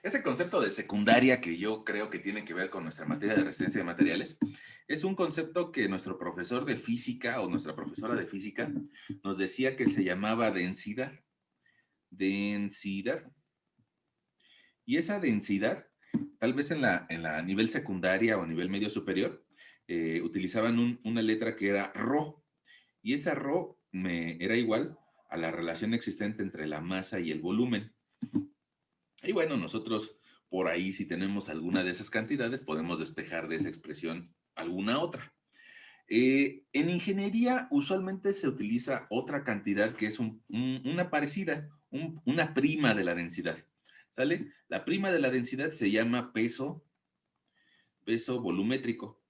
Ese concepto de secundaria que yo creo que tiene que ver con nuestra materia de resistencia de materiales, es un concepto que nuestro profesor de física o nuestra profesora de física nos decía que se llamaba densidad. Densidad. Y esa densidad, tal vez en la nivel secundaria o nivel medio superior, utilizaban una letra que era Rho. Y esa Rho era igual a la relación existente entre la masa y el volumen. Y bueno, nosotros por ahí, si tenemos alguna de esas cantidades, podemos despejar de esa expresión alguna otra. En ingeniería usualmente se utiliza otra cantidad que es una parecida, una prima de la densidad. ¿Sale? La prima de la densidad se llama peso volumétrico.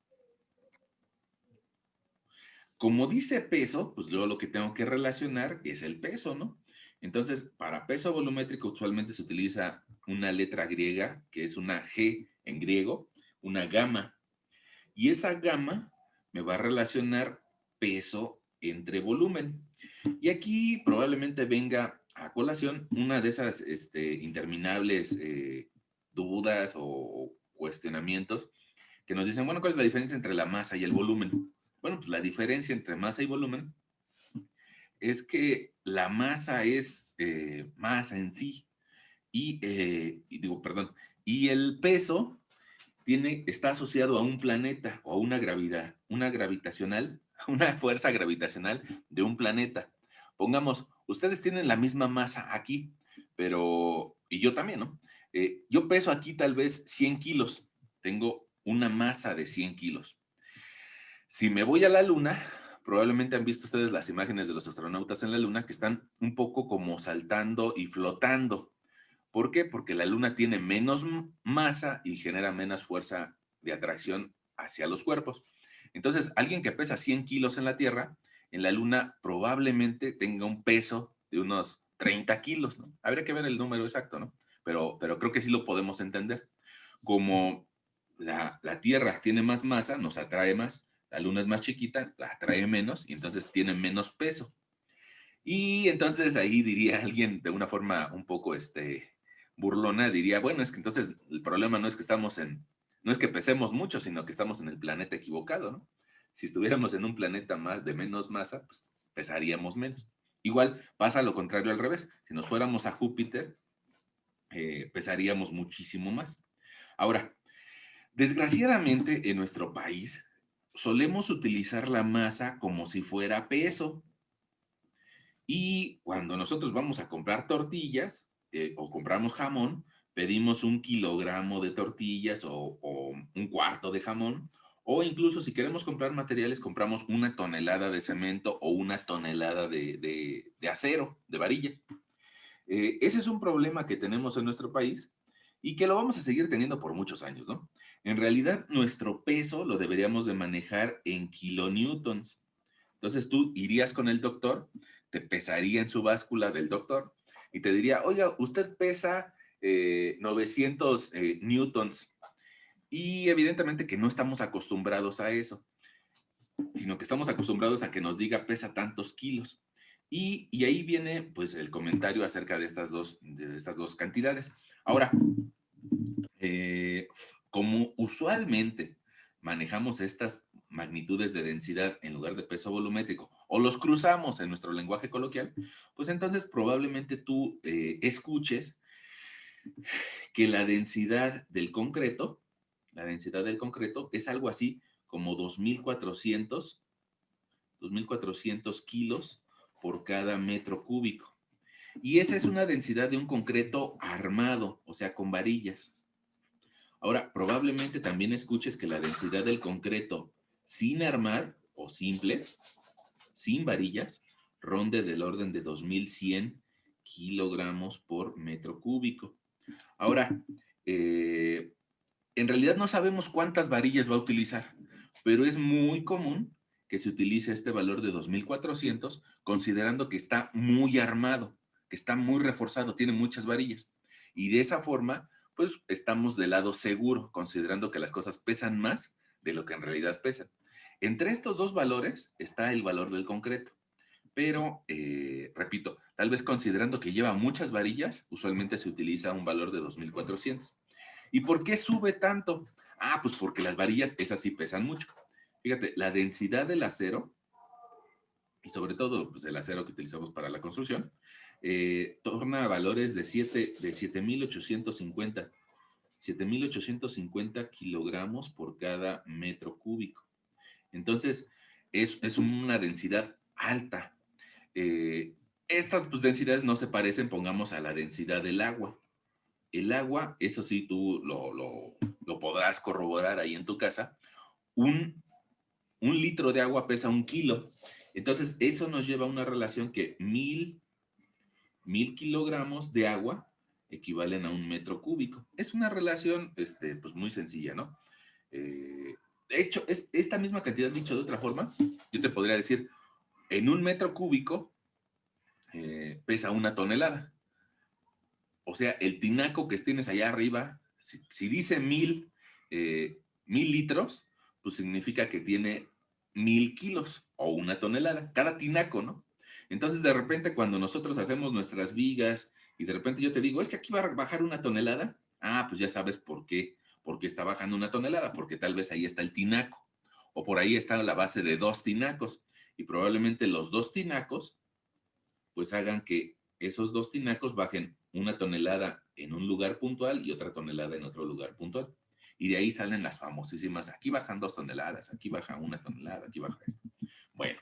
Como dice peso, pues yo lo que tengo que relacionar es el peso, ¿no? Entonces, para peso volumétrico usualmente se utiliza una letra griega, que es una G en griego, una gamma. Y esa gamma me va a relacionar peso entre volumen. Y aquí probablemente venga a colación una de esas interminables dudas o cuestionamientos que nos dicen, bueno, ¿cuál es la diferencia entre la masa y el volumen? Bueno, pues la diferencia entre masa y volumen es que la masa es masa en sí perdón, y el peso está asociado a un planeta o a una gravedad, una gravitacional, una fuerza gravitacional de un planeta. Pongamos, ustedes tienen la misma masa aquí, y yo también, ¿no? Yo peso aquí tal vez 100 kilos, tengo una masa de 100 kilos. Si me voy a la luna, probablemente han visto ustedes las imágenes de los astronautas en la luna que están un poco como saltando y flotando. ¿Por qué? Porque la luna tiene menos masa y genera menos fuerza de atracción hacia los cuerpos. Entonces, alguien que pesa 100 kilos en la Tierra, en la luna probablemente tenga un peso de unos 30 kilos, ¿no? Habría que ver el número exacto, ¿no? Pero creo que sí lo podemos entender. Como la Tierra tiene más masa, nos atrae más, la luna es más chiquita, la atrae menos y entonces tiene menos peso. Y entonces ahí diría alguien de una forma un poco burlona, diría, bueno, es que entonces el problema no es que pesemos mucho, sino que estamos en el planeta equivocado, ¿no? Si estuviéramos en un planeta más de menos masa, pues pesaríamos menos. Igual pasa lo contrario al revés. Si nos fuéramos a Júpiter, pesaríamos muchísimo más. Ahora, desgraciadamente en nuestro país solemos utilizar la masa como si fuera peso. Y cuando nosotros vamos a comprar tortillas o compramos jamón, pedimos 1 kilogramo de tortillas o un cuarto de jamón, o incluso si queremos comprar materiales, compramos 1 tonelada de cemento o 1 tonelada de acero, de varillas. Ese es un problema que tenemos en nuestro país y que lo vamos a seguir teniendo por muchos años, ¿no? En realidad, nuestro peso lo deberíamos de manejar en kilonewtons. Entonces tú irías con el doctor, te pesaría en su báscula del doctor y te diría, oiga, usted pesa 900 newtons. Y evidentemente que no estamos acostumbrados a eso, sino que estamos acostumbrados a que nos diga pesa tantos kilos. Y ahí viene pues el comentario acerca de estas dos cantidades. Ahora, eh, como usualmente manejamos estas magnitudes de densidad en lugar de peso volumétrico o los cruzamos en nuestro lenguaje coloquial, pues entonces probablemente tú escuches que la densidad del concreto es algo así como 2.400 kilos por cada metro cúbico. Y esa es una densidad de un concreto armado, o sea, con varillas. Ahora, probablemente también escuches que la densidad del concreto sin armar o simple, sin varillas, ronde del orden de 2.100 kilogramos por metro cúbico. Ahora, en realidad no sabemos cuántas varillas va a utilizar, pero es muy común que se utilice este valor de 2.400 considerando que está muy armado, que está muy reforzado, tiene muchas varillas. Y de esa forma, pues estamos del lado seguro, considerando que las cosas pesan más de lo que en realidad pesan. Entre estos dos valores está el valor del concreto. Pero, repito, tal vez considerando que lleva muchas varillas, usualmente se utiliza un valor de 2,400. ¿Y por qué sube tanto? Ah, pues porque las varillas, esas sí pesan mucho. Fíjate, la densidad del acero, y sobre todo pues, el acero que utilizamos para la construcción, torna a valores de 7,850 kilogramos por cada metro cúbico. Entonces, es una densidad alta. Estas pues, densidades no se parecen, pongamos, a la densidad del agua. El agua, eso sí, tú lo podrás corroborar ahí en tu casa. Un, un litro de agua pesa 1 kilo. Entonces, eso nos lleva a una relación que 1,000 kilogramos de agua equivalen a un metro cúbico. Es una relación, pues muy sencilla, ¿no? De hecho, esta misma cantidad, dicho de otra forma, yo te podría decir, en un metro cúbico pesa 1 tonelada. O sea, el tinaco que tienes allá arriba, si dice 1,000 litros, pues significa que tiene 1,000 kilos o 1 tonelada, cada tinaco, ¿no? Entonces, de repente, cuando nosotros hacemos nuestras vigas y de repente yo te digo, es que aquí va a bajar 1 tonelada, ah, pues ya sabes por qué está bajando 1 tonelada, porque tal vez ahí está el tinaco, o por ahí está la base de 2 tinacos, y probablemente los 2 tinacos pues hagan que esos 2 tinacos bajen 1 tonelada en un lugar puntual y otra tonelada en otro lugar puntual. Y de ahí salen las famosísimas, aquí bajan 2 toneladas, aquí baja 1 tonelada, aquí baja esto. Bueno,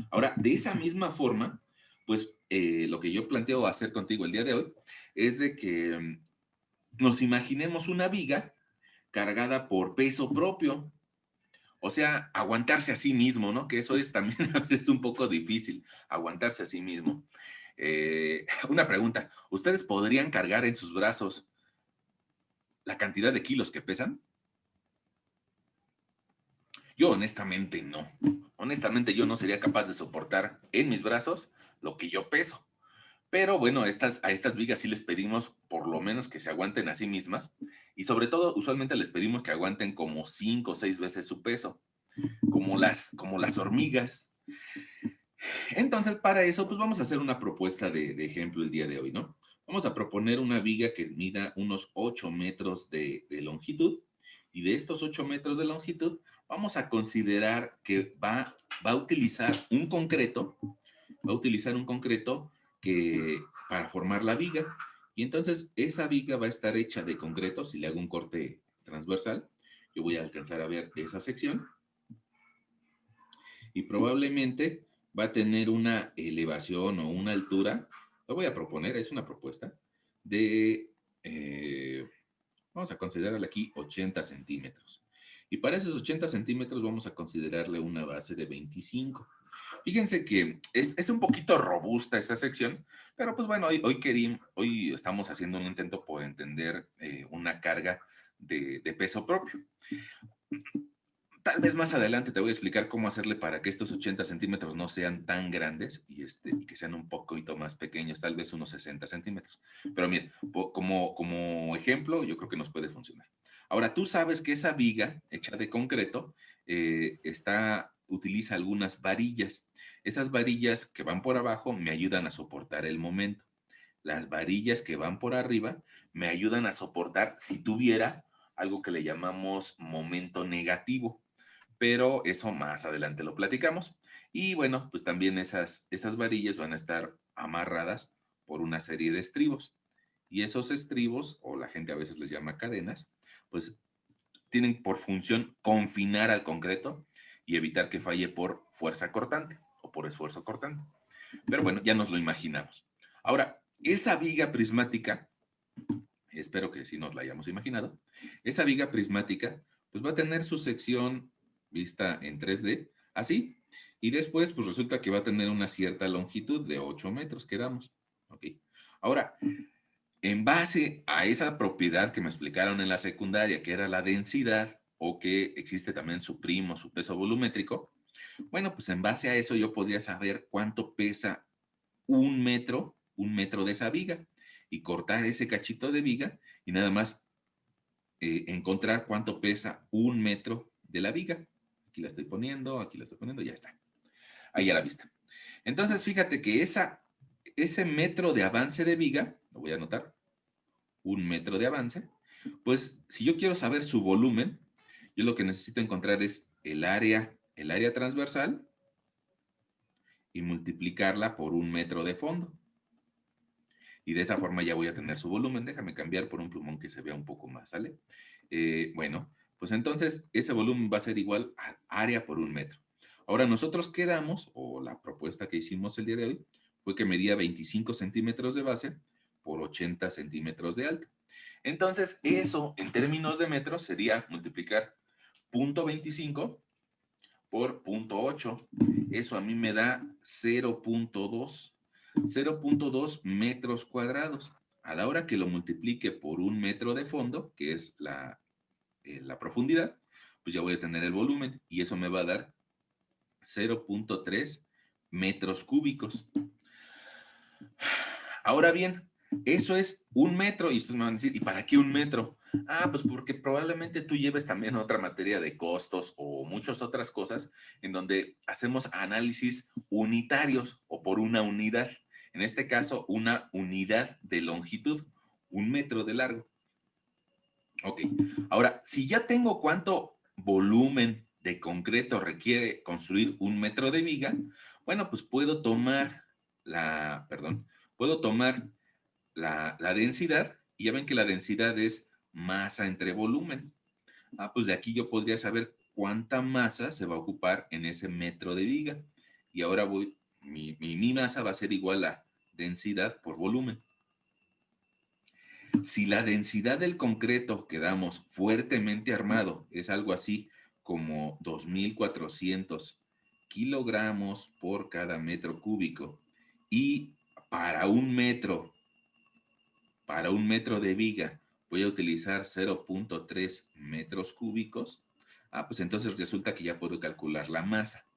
ahora, de esa misma forma, pues lo que yo planteo hacer contigo el día de hoy es de que nos imaginemos una viga cargada por peso propio. O sea, aguantarse a sí mismo, ¿no? Que eso es también a veces un poco difícil, aguantarse a sí mismo. Una pregunta, ¿ustedes podrían cargar en sus brazos la cantidad de kilos que pesan? Yo honestamente no. Honestamente yo no sería capaz de soportar en mis brazos lo que yo peso. Pero bueno, a estas vigas sí les pedimos por lo menos que se aguanten a sí mismas y sobre todo usualmente les pedimos que aguanten como 5 o 6 veces su peso, como las hormigas. Entonces, para eso, pues vamos a hacer una propuesta de ejemplo el día de hoy, ¿no? Vamos a proponer una viga que mida unos 8 metros de longitud y de estos 8 metros de longitud vamos a considerar que va a utilizar un concreto, que para formar la viga. Y entonces esa viga va a estar hecha de concreto. Si le hago un corte transversal, yo voy a alcanzar a ver esa sección y probablemente va a tener una elevación o una altura, lo voy a proponer, es una propuesta, de, vamos a considerarle aquí 80 centímetros. Y para esos 80 centímetros vamos a considerarle una base de 25. Fíjense que es un poquito robusta esa sección, pero pues bueno, hoy estamos haciendo un intento por entender una carga de peso propio. Tal vez más adelante te voy a explicar cómo hacerle para que estos 80 centímetros no sean tan grandes y que sean un poquito más pequeños, tal vez unos 60 centímetros. Pero miren, como ejemplo, yo creo que nos puede funcionar. Ahora, tú sabes que esa viga hecha de concreto utiliza algunas varillas. Esas varillas que van por abajo me ayudan a soportar el momento. Las varillas que van por arriba me ayudan a soportar si tuviera algo que le llamamos momento negativo, pero eso más adelante lo platicamos. Y bueno, pues también esas varillas van a estar amarradas por una serie de estribos. Y esos estribos, o la gente a veces les llama cadenas, pues tienen por función confinar al concreto y evitar que falle por fuerza cortante o por esfuerzo cortante. Pero bueno, ya nos lo imaginamos. Ahora, esa viga prismática, espero que sí nos la hayamos imaginado, esa viga prismática pues va a tener su sección vista en 3D, así, y después pues resulta que va a tener una cierta longitud de 8 metros, quedamos. ¿Ok? Ahora, en base a esa propiedad que me explicaron en la secundaria, que era la densidad, o que existe también su primo, su peso volumétrico, bueno, pues en base a eso yo podría saber cuánto pesa un metro de esa viga y cortar ese cachito de viga y nada más encontrar cuánto pesa 1 metro de la viga. Aquí la estoy poniendo, ya está. Ahí a la vista. Entonces, fíjate que ese metro de avance de viga, lo voy a anotar, 1 metro de avance, pues si yo quiero saber su volumen, yo lo que necesito encontrar es el área transversal y multiplicarla por 1 metro de fondo. Y de esa forma ya voy a tener su volumen. Déjame cambiar por un plumón que se vea un poco más, ¿sale? Bueno, pues entonces ese volumen va a ser igual al área por 1 metro. Ahora nosotros quedamos, o la propuesta que hicimos el día de hoy, fue que medía 25 centímetros de base por 80 centímetros de alto. Entonces eso en términos de metros sería multiplicar 0.25 por 0.8. Eso a mí me da 0.2. 0.2 metros cuadrados. A la hora que lo multiplique por 1 metro de fondo, que es la profundidad, pues ya voy a tener el volumen y eso me va a dar 0.3 metros cúbicos. Ahora bien, eso es 1 metro y ustedes me van a decir, ¿y para qué 1 metro? Ah, pues porque probablemente tú lleves también otra materia de costos o muchas otras cosas en donde hacemos análisis unitarios o por una unidad. En este caso, una unidad de longitud, 1 metro de largo. Ok, ahora, si ya tengo cuánto volumen de concreto requiere construir 1 metro de viga, bueno, pues puedo tomar puedo tomar la densidad, y ya ven que la densidad es masa entre volumen. Ah, pues de aquí yo podría saber cuánta masa se va a ocupar en ese metro de viga. Y ahora mi masa va a ser igual a densidad por volumen. Si la densidad del concreto que damos fuertemente armado es algo así como 2.400 kilogramos por cada metro cúbico, y para un metro de viga voy a utilizar 0.3 metros cúbicos, pues entonces resulta que ya puedo calcular la masa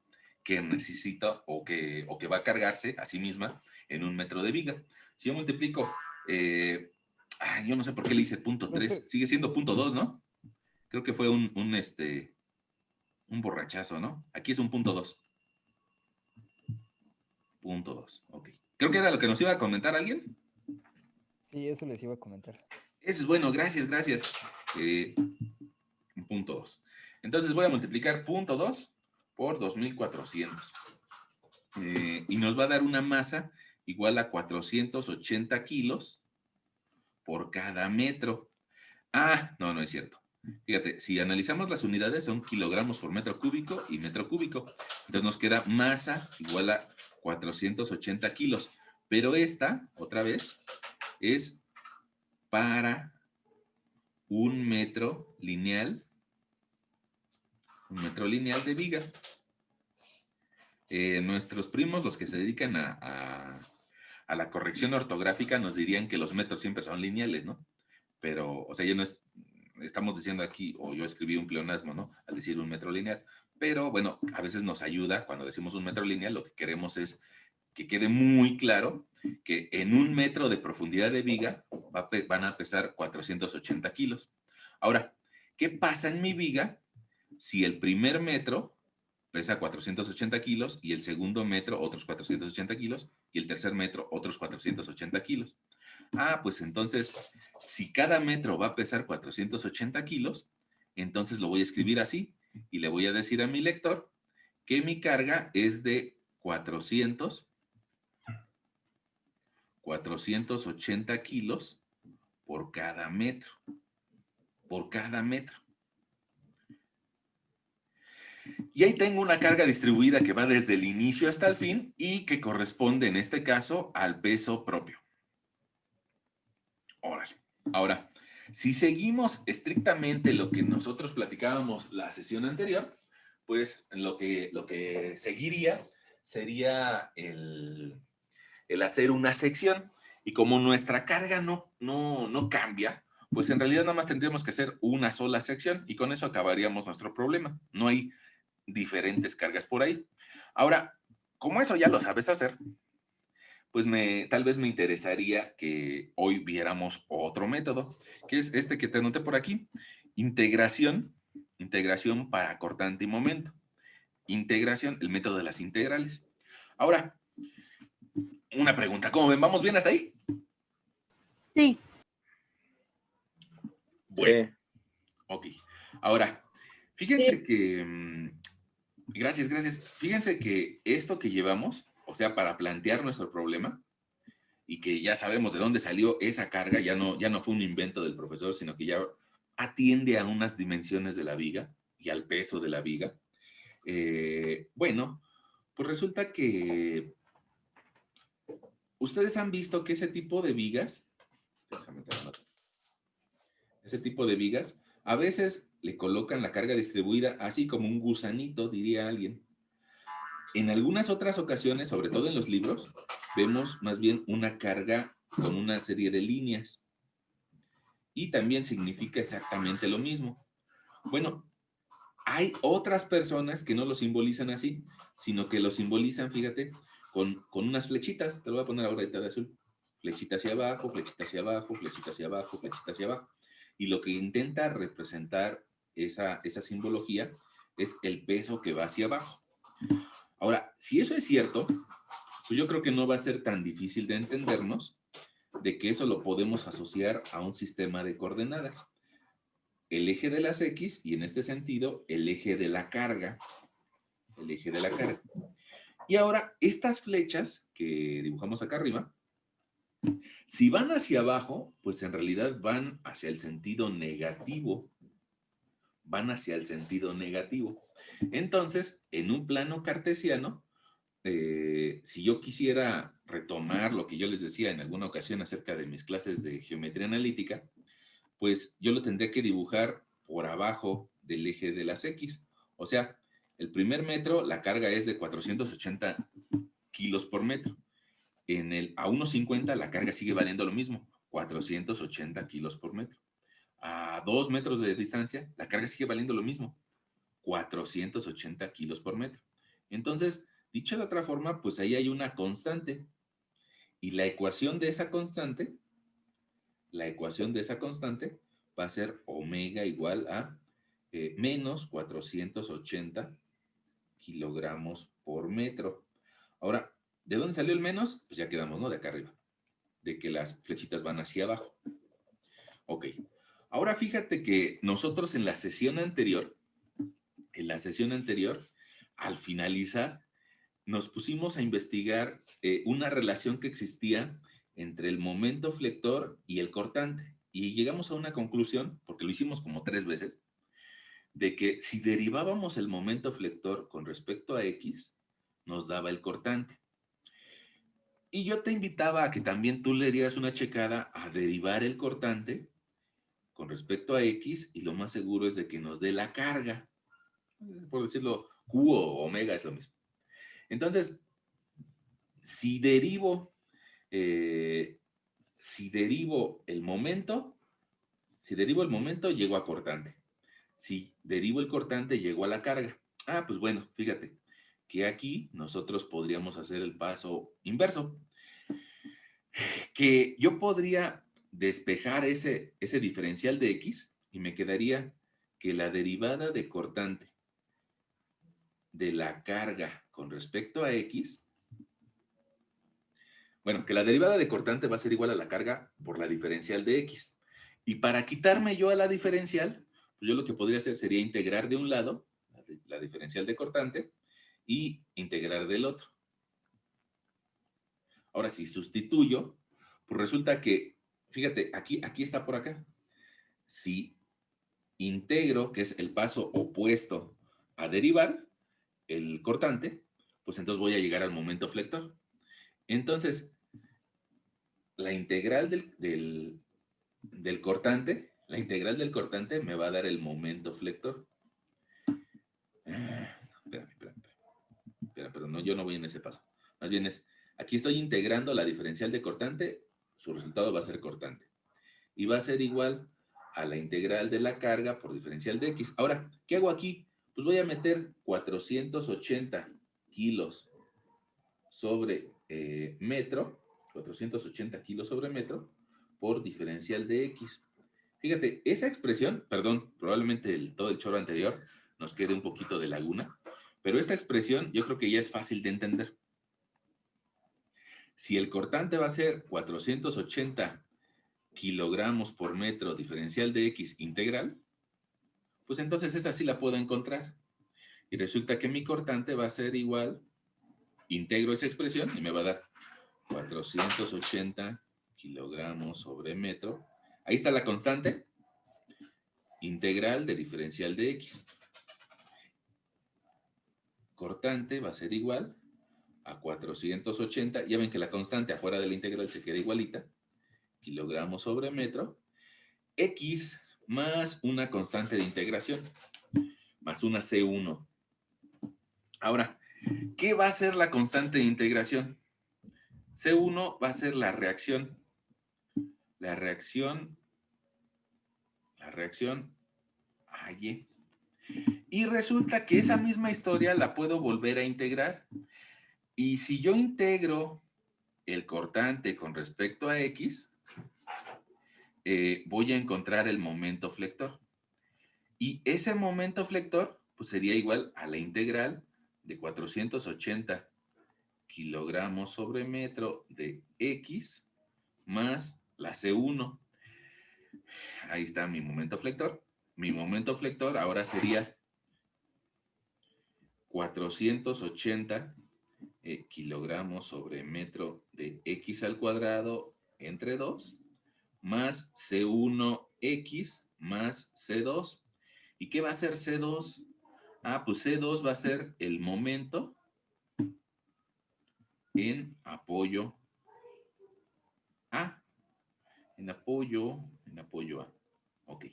que necesita o que va a cargarse a sí misma en 1 metro de viga. Si yo multiplico, yo no sé por qué le hice 0.3, sigue siendo 0.2, ¿no? Creo que fue un borrachazo, ¿no? Aquí es un 0.2. 0.2, ok. Creo que era lo que nos iba a comentar alguien. Sí, eso les iba a comentar. Eso es bueno, gracias, gracias. 0.2. Entonces voy a multiplicar 0.2 por 2.400. Y nos va a dar una masa igual a 480 kilos por cada metro. No es cierto. Fíjate, si analizamos las unidades son kilogramos por metro cúbico y metro cúbico. Entonces nos queda masa igual a 480 kilos. Pero esta, otra vez, es para 1 metro lineal. 1 metro lineal de viga. Nuestros primos, los que se dedican a la corrección ortográfica, nos dirían que los metros siempre son lineales, ¿no? Pero, o sea, ya no estamos diciendo aquí, o yo escribí un pleonasmo, ¿no? Al decir 1 metro lineal. Pero, bueno, a veces nos ayuda, cuando decimos 1 metro lineal, lo que queremos es que quede muy claro que en 1 metro de profundidad de viga van a pesar 480 kilos. Ahora, ¿qué pasa en mi viga si el primer metro pesa 480 kilos y el segundo metro otros 480 kilos y el tercer metro otros 480 kilos? Pues entonces, si cada metro va a pesar 480 kilos, entonces lo voy a escribir así y le voy a decir a mi lector que mi carga es de 480 kilos por cada metro. Por cada metro. Y ahí tengo una carga distribuida que va desde el inicio hasta el fin y que corresponde en este caso al peso propio. Órale. Ahora, si seguimos estrictamente lo que nosotros platicábamos la sesión anterior, pues lo que seguiría sería el hacer una sección. Y como nuestra carga no cambia, pues en realidad nada más tendríamos que hacer una sola sección y con eso acabaríamos nuestro problema. No hay diferentes cargas por ahí. Ahora, como eso ya lo sabes hacer, pues tal vez me interesaría que hoy viéramos otro método, que es este que te anoté por aquí, integración para cortante y momento. Integración, el método de las integrales. Ahora, una pregunta. ¿Cómo ven? ¿Vamos bien hasta ahí? Sí. Bueno, ok. Ahora, fíjense que... gracias, gracias. Fíjense que esto que llevamos, o sea, para plantear nuestro problema, y que ya sabemos de dónde salió esa carga, ya no fue un invento del profesor, sino que ya atiende a unas dimensiones de la viga y al peso de la viga. Bueno, pues resulta que ustedes han visto que ese tipo de vigas, déjame tomar nota. Ese tipo de vigas, a veces le colocan la carga distribuida así como un gusanito, diría alguien. En algunas otras ocasiones, sobre todo en los libros, vemos más bien una carga con una serie de líneas. Y también significa exactamente lo mismo. Bueno, hay otras personas que no lo simbolizan así, sino que lo simbolizan, fíjate, con unas flechitas. Te lo voy a poner ahorita de azul. Flechita hacia abajo, flechita hacia abajo, flechita hacia abajo, flechita hacia abajo. Y lo que intenta representar esa simbología es el peso que va hacia abajo. Ahora, si eso es cierto, pues yo creo que no va a ser tan difícil de entendernos de que eso lo podemos asociar a un sistema de coordenadas. El eje de las X y en este sentido el eje de la carga. El eje de la carga. Y ahora, estas flechas que dibujamos acá arriba, si van hacia abajo, pues en realidad van hacia el sentido negativo. Van hacia el sentido negativo. Entonces, en un plano cartesiano, si yo quisiera retomar lo que yo les decía en alguna ocasión acerca de mis clases de geometría analítica, pues yo lo tendría que dibujar por abajo del eje de las X. O sea, el primer metro, la carga es de 480 kilos por metro. A 1,50 la carga sigue valiendo lo mismo, 480 kilos por metro. A 2 metros de distancia, la carga sigue valiendo lo mismo, 480 kilos por metro. Entonces, dicho de otra forma, pues ahí hay una constante. Y la ecuación de esa constante va a ser omega igual a menos 480 kilogramos por metro. Ahora, ¿de dónde salió el menos? Pues ya quedamos, ¿no? De acá arriba. De que las flechitas van hacia abajo. Ok. Ahora fíjate que nosotros en la sesión anterior, al finalizar, nos pusimos a investigar una relación que existía entre el momento flector y el cortante. Y llegamos a una conclusión, porque lo hicimos como 3 veces, de que si derivábamos el momento flector con respecto a X, nos daba el cortante. Y yo te invitaba a que también tú le dieras una checada a derivar el cortante con respecto a X, y lo más seguro es de que nos dé la carga. Por decirlo, Q o omega es lo mismo. Entonces, si derivo eh, si derivo el momento, llego a cortante. Si derivo el cortante, llego a la carga. Ah, pues bueno, fíjate que aquí nosotros podríamos hacer el paso inverso. Que yo podría despejar ese diferencial de X y me quedaría que la derivada de cortante de la carga con respecto a X, bueno, que la derivada de cortante va a ser igual a la carga por la diferencial de X. Y para quitarme yo a la diferencial, pues yo lo que podría hacer sería integrar de un lado la diferencial de cortante y integrar del otro. Ahora, si sustituyo, pues resulta que, fíjate, aquí está por acá. Si integro, que es el paso opuesto a derivar el cortante, pues entonces voy a llegar al momento flector. Entonces, la integral del cortante, me va a dar el momento flector. Espera, pero no, yo no voy en ese paso. Más bien aquí estoy integrando la diferencial de cortante, su resultado va a ser cortante. Y va a ser igual a la integral de la carga por diferencial de X. Ahora, ¿qué hago aquí? Pues voy a meter 480 kilos sobre metro, 480 kilos sobre metro, por diferencial de X. Fíjate, esa expresión, perdón, probablemente todo el choro anterior nos quede un poquito de laguna, pero esta expresión yo creo que ya es fácil de entender. Si el cortante va a ser 480 kilogramos por metro diferencial de X integral, pues entonces esa sí la puedo encontrar. Y resulta que mi cortante va a ser igual, integro esa expresión y me va a dar 480 kilogramos sobre metro. Ahí está la constante integral de diferencial de X. Cortante va a ser igual a 480. Ya ven que la constante afuera de la integral se queda igualita. Kilogramos sobre metro. X más una constante de integración, más una C1. Ahora, ¿qué va a ser la constante de integración? C1 va a ser la reacción. La reacción a Y. Y resulta que esa misma historia la puedo volver a integrar. Y si yo integro el cortante con respecto a X, voy a encontrar el momento flector. Y ese momento flector pues sería igual a la integral de 480 kilogramos sobre metro de X más la C1. Ahí está mi momento flector. Mi momento flector ahora sería 480 kilogramos sobre metro de X al cuadrado entre 2 más C1X más C2. ¿Y qué va a ser C2? Ah, pues C2 va a ser el momento en apoyo A. En apoyo A. Ok.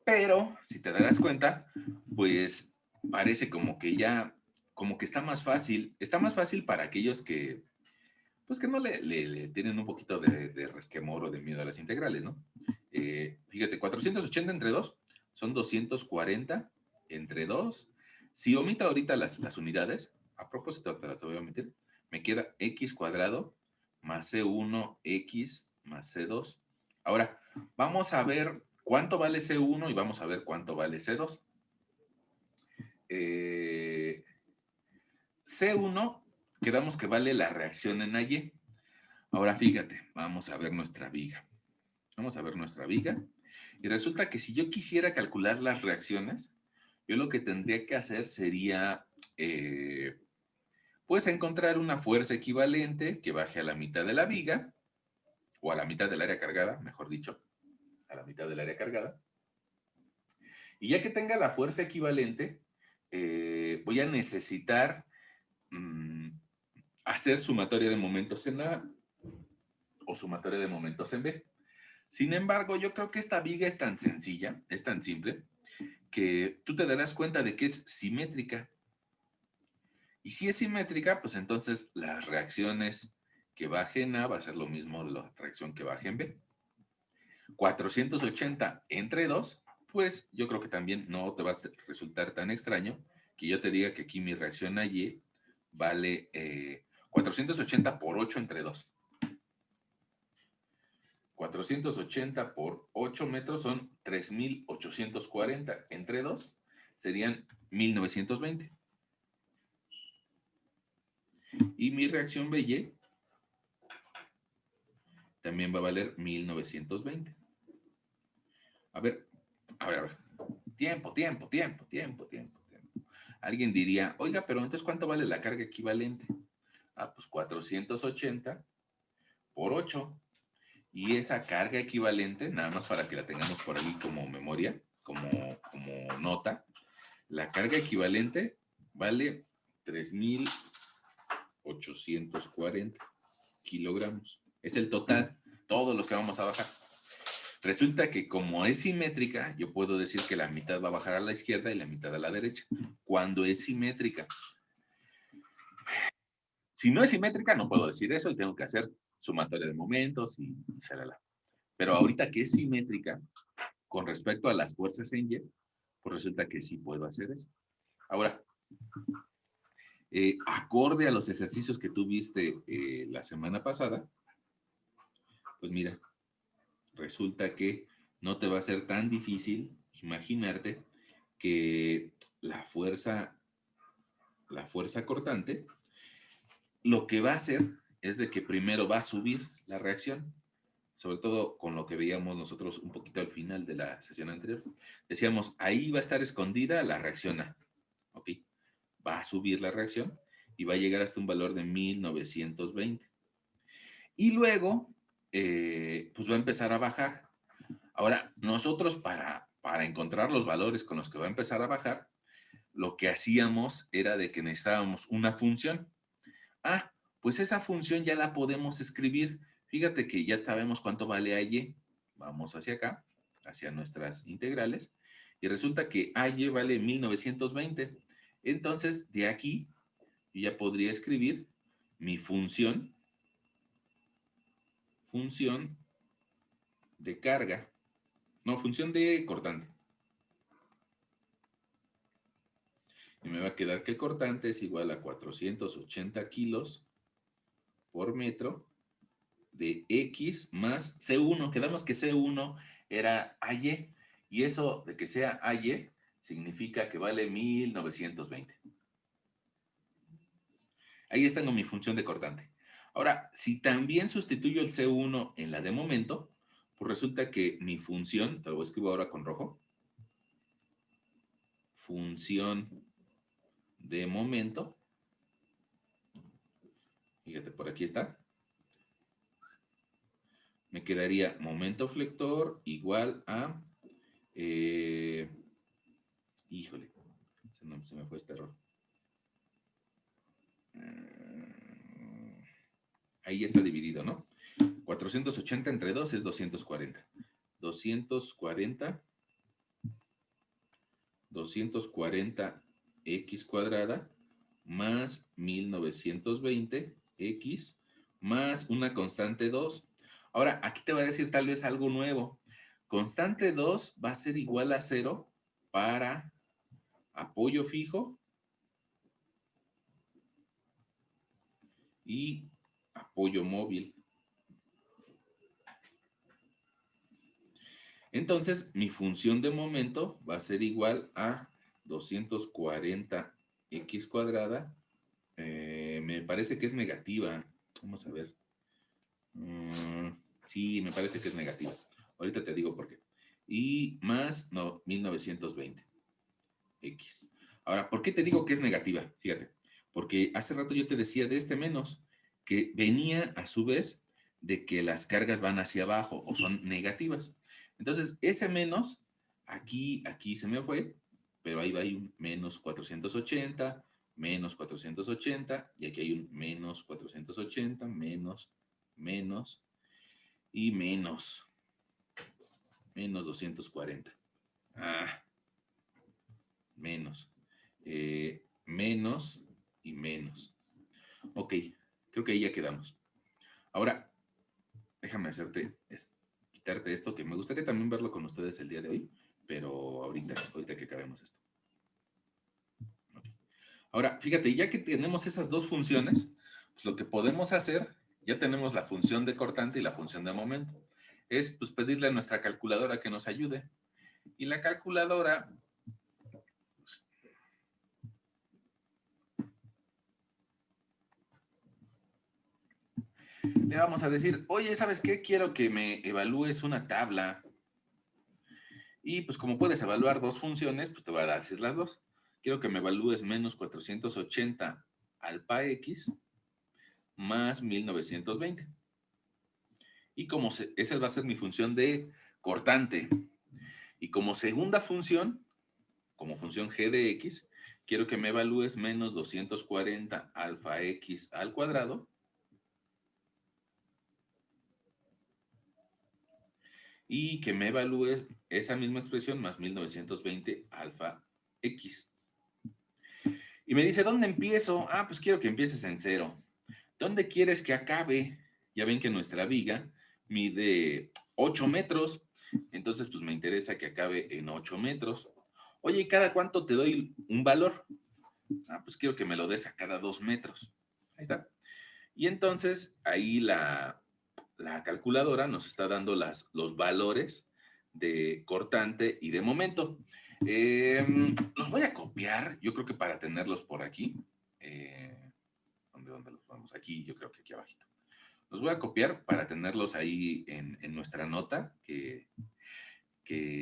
Pero, si te darás cuenta, pues parece como que ya, como que está más fácil. Está más fácil para aquellos que, pues que no le tienen un poquito de resquemor o de miedo a las integrales, ¿no? Fíjate, 480 entre 2 son 240 entre 2. Si omito ahorita las unidades, a propósito te las voy a omitir, me queda x cuadrado más C1x más C2. Ahora, vamos a ver cuánto vale C1 y vamos a ver cuánto vale C2. C1, quedamos que vale la reacción en Y. Ahora fíjate, vamos a ver nuestra viga. Vamos a ver nuestra viga. Y resulta que si yo quisiera calcular las reacciones, yo lo que tendría que hacer sería, pues, encontrar una fuerza equivalente que baje a la mitad de la viga, o a la mitad del área cargada, mejor dicho, a la mitad del área cargada. Y ya que tenga la fuerza equivalente, voy a necesitar hacer sumatoria de momentos en A o sumatoria de momentos en B. Sin embargo, yo creo que esta viga es tan sencilla, es tan simple, que tú te darás cuenta de que es simétrica. Y si es simétrica, pues entonces las reacciones que bajen A va a ser lo mismo de la reacción que baje en B. 480 entre 2, pues yo creo que también no te va a resultar tan extraño que yo te diga que aquí mi reacción a Y vale 480 por 8 entre 2. 480 por 8 metros son 3.840. Entre 2 serían 1.920. Y mi reacción BY también va a valer 1.920. A ver. Tiempo. Alguien diría, oiga, pero entonces ¿cuánto vale la carga equivalente? Ah, pues 480 por 8. Y esa carga equivalente, nada más para que la tengamos por ahí como memoria, como nota, la carga equivalente vale 3.840 kilogramos. Es el total, todo lo que vamos a bajar. Resulta que como es simétrica, yo puedo decir que la mitad va a bajar a la izquierda y la mitad a la derecha. Cuando es simétrica. Si no es simétrica, no puedo decir eso y tengo que hacer sumatoria de momentos y shalala. Pero ahorita que es simétrica, con respecto a las fuerzas en Y, pues resulta que sí puedo hacer eso. Ahora, acorde a los ejercicios que tú viste la semana pasada, pues mira, resulta que no te va a ser tan difícil imaginarte que la fuerza cortante lo que va a hacer es de que primero va a subir la reacción, sobre todo con lo que veíamos nosotros un poquito al final de la sesión anterior. Decíamos, ahí va a estar escondida la reacción A. ¿Ok? Va a subir la reacción y va a llegar hasta un valor de 1920. Y luego, pues va a empezar a bajar. Ahora, nosotros para encontrar los valores con los que va a empezar a bajar, lo que hacíamos era de que necesitábamos una función. Ah, pues esa función ya la podemos escribir. Fíjate que ya sabemos cuánto vale AY. Vamos hacia acá, hacia nuestras integrales. Y resulta que AY vale 1920. Entonces, de aquí, yo ya podría escribir mi función de carga. No, función de cortante. Y me va a quedar que el cortante es igual a 480 kilos por metro de X más C1. Quedamos que C1 era AY. Y eso de que sea AY significa que vale 1920. Ahí tengo mi función de cortante. Ahora, si también sustituyo el C1 en la de momento, pues resulta que mi función, te lo escribo ahora con rojo, función de momento, fíjate, por aquí está, me quedaría momento flector igual a, híjole, se me fue este error. Ahí ya está dividido, ¿no? 480 entre 2 es 240. 240 x cuadrada más 1920 x más una constante 2. Ahora, aquí te voy a decir tal vez algo nuevo. Constante 2 va a ser igual a 0 para apoyo fijo y apoyo móvil. Entonces, mi función de momento va a ser igual a 240 x cuadrada. Me parece que es negativa. Vamos a ver. Sí, me parece que es negativa. Ahorita te digo por qué. Y más, no, 1920 x. Ahora, ¿por qué te digo que es negativa? Fíjate, porque hace rato yo te decía de este menos, que venía a su vez de que las cargas van hacia abajo o son negativas. Entonces, ese menos, aquí se me fue, pero ahí va un menos 480, menos 480, y aquí hay un menos 480, menos, y menos 240. Menos. Menos y menos. Ok, creo que ahí ya quedamos. Ahora, déjame quitarte esto, que me gustaría también verlo con ustedes el día de hoy, pero ahorita que acabemos esto. Okay. Ahora, fíjate, ya que tenemos esas dos funciones, pues lo que podemos hacer, ya tenemos la función de cortante y la función de momento, es pues pedirle a nuestra calculadora que nos ayude. Y la calculadora le vamos a decir, oye, ¿sabes qué? Quiero que me evalúes una tabla. Y pues como puedes evaluar dos funciones, pues te voy a decir las dos. Quiero que me evalúes menos 480 alfa x más 1920. Y como esa va a ser mi función de cortante. Y como segunda función, como función g de x, quiero que me evalúes menos 240 alfa x al cuadrado y que me evalúes esa misma expresión más 1920 alfa x. Y me dice, ¿dónde empiezo? Ah, pues quiero que empieces en 0. ¿Dónde quieres que acabe? Ya ven que nuestra viga mide 8 metros. Entonces, pues me interesa que acabe en 8 metros. Oye, ¿y cada cuánto te doy un valor? Ah, pues quiero que me lo des a cada 2 metros. Ahí está. Y entonces, ahí la calculadora nos está dando los valores de cortante y de momento. Los voy a copiar, yo creo que para tenerlos por aquí. dónde los vamos? Aquí, yo creo que aquí abajito. Los voy a copiar para tenerlos ahí en nuestra nota que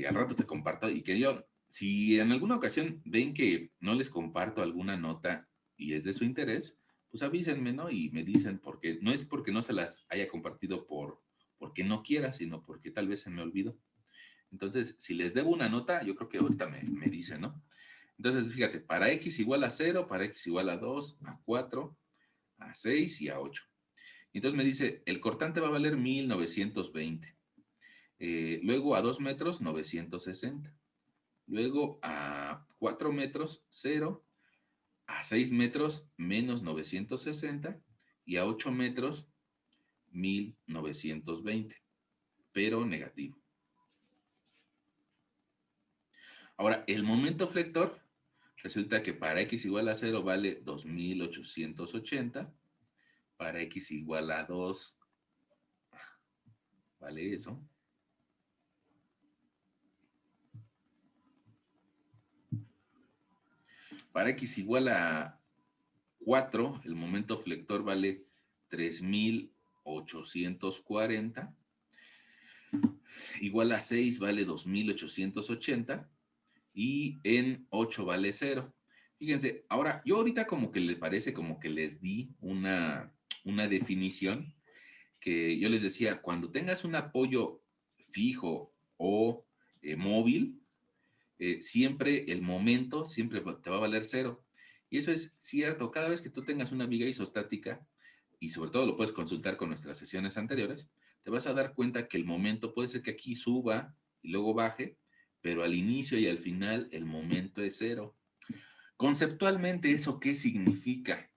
al rato te comparto y que yo, si en alguna ocasión ven que no les comparto alguna nota y es de su interés, pues avísenme, ¿no? Y me dicen porque no es porque no se las haya compartido porque no quiera, sino porque tal vez se me olvidó. Entonces, si les debo una nota, yo creo que ahorita me dicen, ¿no? Entonces, fíjate, para x igual a 0, para x igual a 2, a 4, a 6 y a 8. Entonces me dice, el cortante va a valer 1920. Luego a 2 metros, 960. Luego a 4 metros, 0. A 6 metros, menos 960. Y a 8 metros, 1920. Pero negativo. Ahora, el momento flector, resulta que para x igual a 0 vale 2880. Para x igual a 2, vale eso. Para x igual a 4, el momento flector vale 3840. Igual a 6 vale 2880. Y en 8 vale 0. Fíjense, ahora, yo ahorita como que le parece como que les di una definición que yo les decía, cuando tengas un apoyo fijo o móvil, siempre el momento siempre te va a valer 0. Y eso es cierto, cada vez que tú tengas una viga isostática, y sobre todo lo puedes consultar con nuestras sesiones anteriores, te vas a dar cuenta que el momento puede ser que aquí suba y luego baje, pero al inicio y al final el momento es 0. Conceptualmente, ¿eso qué significa?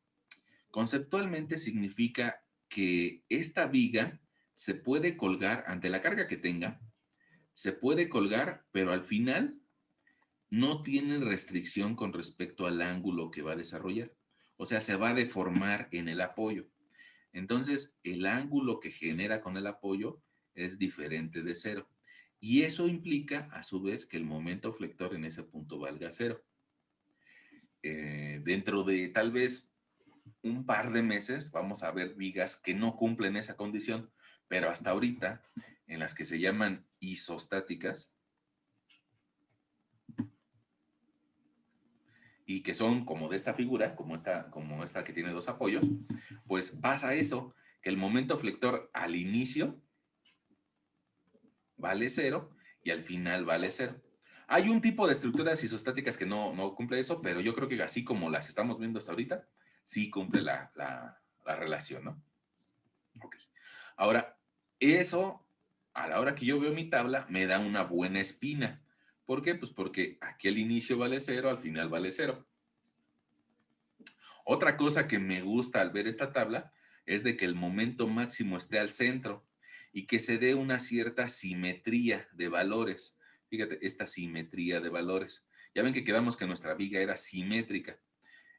Conceptualmente significa que esta viga se puede colgar ante la carga que tenga, se puede colgar, pero al final no tiene restricción con respecto al ángulo que va a desarrollar. O sea, se va a deformar en el apoyo. Entonces, el ángulo que genera con el apoyo es diferente de 0. Y eso implica, a su vez, que el momento flector en ese punto valga 0. Dentro de tal vez un par de meses vamos a ver vigas que no cumplen esa condición, pero hasta ahorita, en las que se llaman isostáticas, y que son como de esta figura, como esta que tiene dos apoyos, pues pasa eso, que el momento flector al inicio vale 0 y al final vale 0. Hay un tipo de estructuras isostáticas que no cumple eso, pero yo creo que así como las estamos viendo hasta ahorita, sí cumple la relación, ¿no? Ok. Ahora, eso, a la hora que yo veo mi tabla, me da una buena espina. ¿Por qué? Pues porque aquí al inicio vale 0, al final vale 0. Otra cosa que me gusta al ver esta tabla es de que el momento máximo esté al centro y que se dé una cierta simetría de valores. Fíjate, esta simetría de valores. Ya ven que quedamos que nuestra viga era simétrica.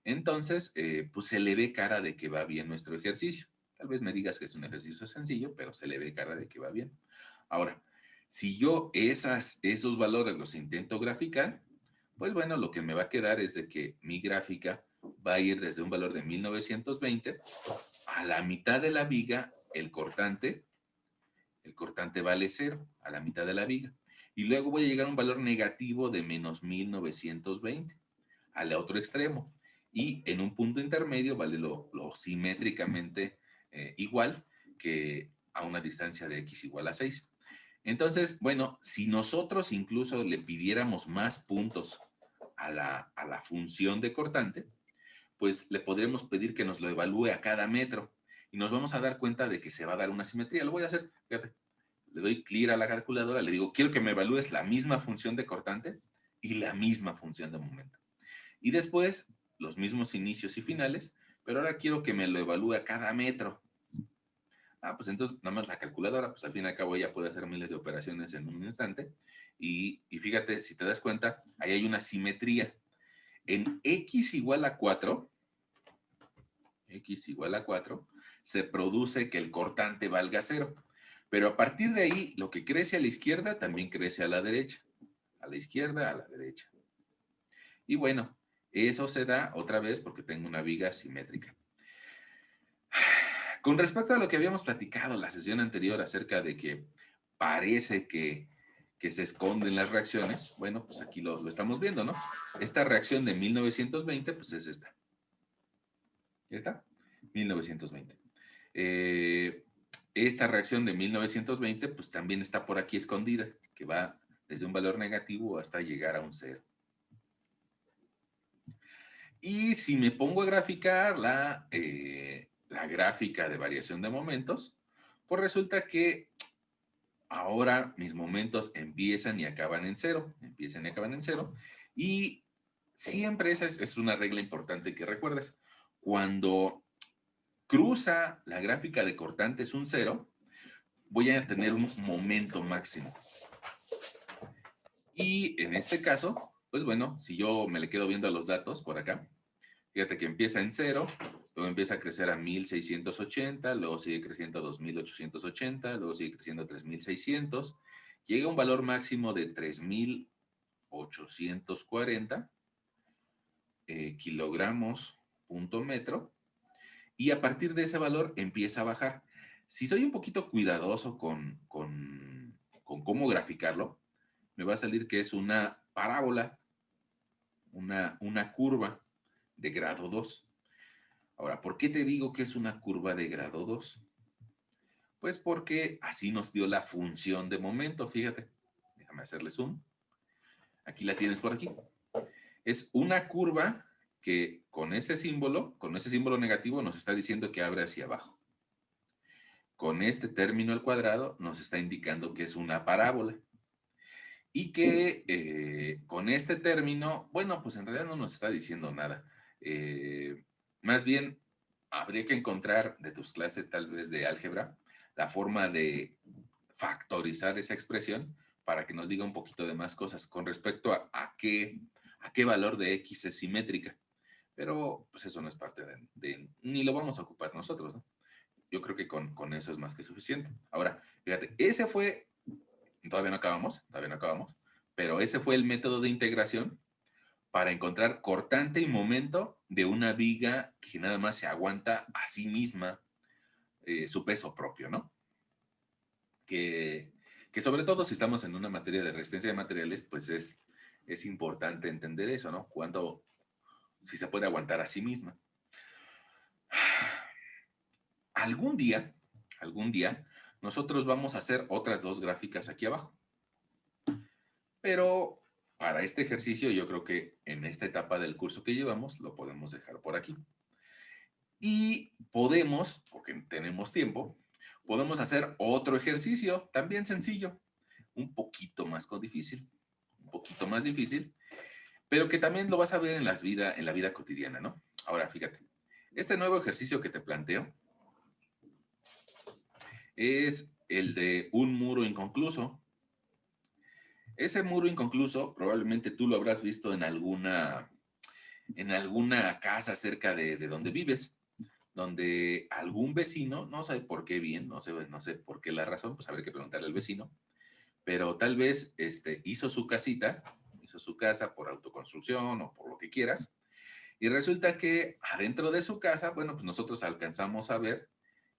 Entonces, pues se le ve cara de que va bien nuestro ejercicio. Tal vez me digas que es un ejercicio sencillo, pero se le ve cara de que va bien. Ahora, si yo esos valores los intento graficar, pues bueno, lo que me va a quedar es de que mi gráfica va a ir desde un valor de 1920 a la mitad de la viga, el cortante vale 0, a la mitad de la viga. Y luego voy a llegar a un valor negativo de menos 1920, al otro extremo. Y en un punto intermedio vale lo simétricamente igual que a una distancia de x igual a 6. Entonces, bueno, si nosotros incluso le pidiéramos más puntos a la función de cortante, pues le podremos pedir que nos lo evalúe a cada metro y nos vamos a dar cuenta de que se va a dar una simetría. Lo voy a hacer, fíjate, le doy clear a la calculadora, le digo, quiero que me evalúes la misma función de cortante y la misma función de momento. Y después, los mismos inicios y finales, pero ahora quiero que me lo evalúe a cada metro. Ah, pues entonces nada más la calculadora, pues al fin y al cabo ella puede hacer miles de operaciones en un instante. Y fíjate, si te das cuenta, ahí hay una simetría. En x igual a 4, se produce que el cortante valga 0. Pero a partir de ahí, lo que crece a la izquierda también crece a la derecha. A la izquierda, a la derecha. Y bueno, eso se da otra vez porque tengo una viga simétrica. Con respecto a lo que habíamos platicado la sesión anterior acerca de que parece que se esconden las reacciones, bueno, pues aquí lo estamos viendo, ¿no? Esta reacción de 1920, pues es esta. ¿Ya está? 1920. Esta reacción de 1920, pues también está por aquí escondida, que va desde un valor negativo hasta llegar a un 0. Y si me pongo a graficar la gráfica de variación de momentos, pues resulta que ahora mis momentos empiezan y acaban en 0, empiezan y acaban en 0, y siempre esa es una regla importante que recuerdes. Cuando cruza la gráfica de cortantes un 0, voy a tener un momento máximo. Y en este caso, pues bueno, si yo me le quedo viendo a los datos por acá, fíjate que empieza en 0, luego empieza a crecer a 1680, luego sigue creciendo a 2880, luego sigue creciendo a 3600, llega a un valor máximo de 3840 kilogramos punto metro, y a partir de ese valor empieza a bajar. Si soy un poquito cuidadoso con cómo graficarlo, me va a salir que es una parábola, una curva de grado 2. Ahora, ¿por qué te digo que es una curva de grado 2? Pues porque así nos dio la función de momento, fíjate. Déjame hacerle zoom. Aquí la tienes por aquí. Es una curva que con ese símbolo negativo nos está diciendo que abre hacia abajo. Con este término al cuadrado nos está indicando que es una parábola. Y que con este término, bueno, pues en realidad no nos está diciendo nada. Más bien, habría que encontrar de tus clases tal vez de álgebra la forma de factorizar esa expresión para que nos diga un poquito de más cosas con respecto a qué valor de X es simétrica. Pero pues eso no es parte ni lo vamos a ocupar nosotros, ¿no? Yo creo que con eso es más que suficiente. Ahora, fíjate, todavía no acabamos, pero ese fue el método de integración para encontrar cortante y momento de una viga que nada más se aguanta a sí misma su peso propio, ¿no? Que sobre todo si estamos en una materia de resistencia de materiales, pues es importante entender eso, ¿no? Si se puede aguantar a sí misma. Algún día, nosotros vamos a hacer otras dos gráficas aquí abajo. Pero para este ejercicio yo creo que en esta etapa del curso que llevamos lo podemos dejar por aquí. Y podemos, porque tenemos tiempo, podemos hacer otro ejercicio también sencillo, un poquito más difícil, pero que también lo vas a ver en la vida cotidiana, ¿no? Ahora, fíjate, este nuevo ejercicio que te planteo es el de un muro inconcluso. Ese muro inconcluso probablemente tú lo habrás visto en alguna casa cerca de donde vives, donde algún vecino, no sé por qué bien, no sé por qué la razón, pues habrá que preguntarle al vecino, pero tal vez hizo su casa por autoconstrucción o por lo que quieras, y resulta que adentro de su casa, bueno, pues nosotros alcanzamos a ver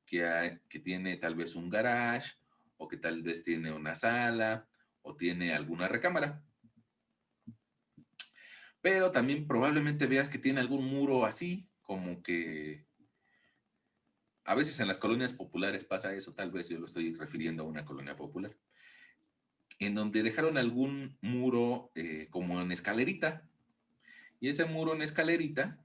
que tiene tal vez un garage, o que tal vez tiene una sala, o tiene alguna recámara. Pero también probablemente veas que tiene algún muro así, como que a veces en las colonias populares pasa eso, tal vez yo lo estoy refiriendo a una colonia popular, en donde dejaron algún muro como en escalerita, y ese muro en escalerita,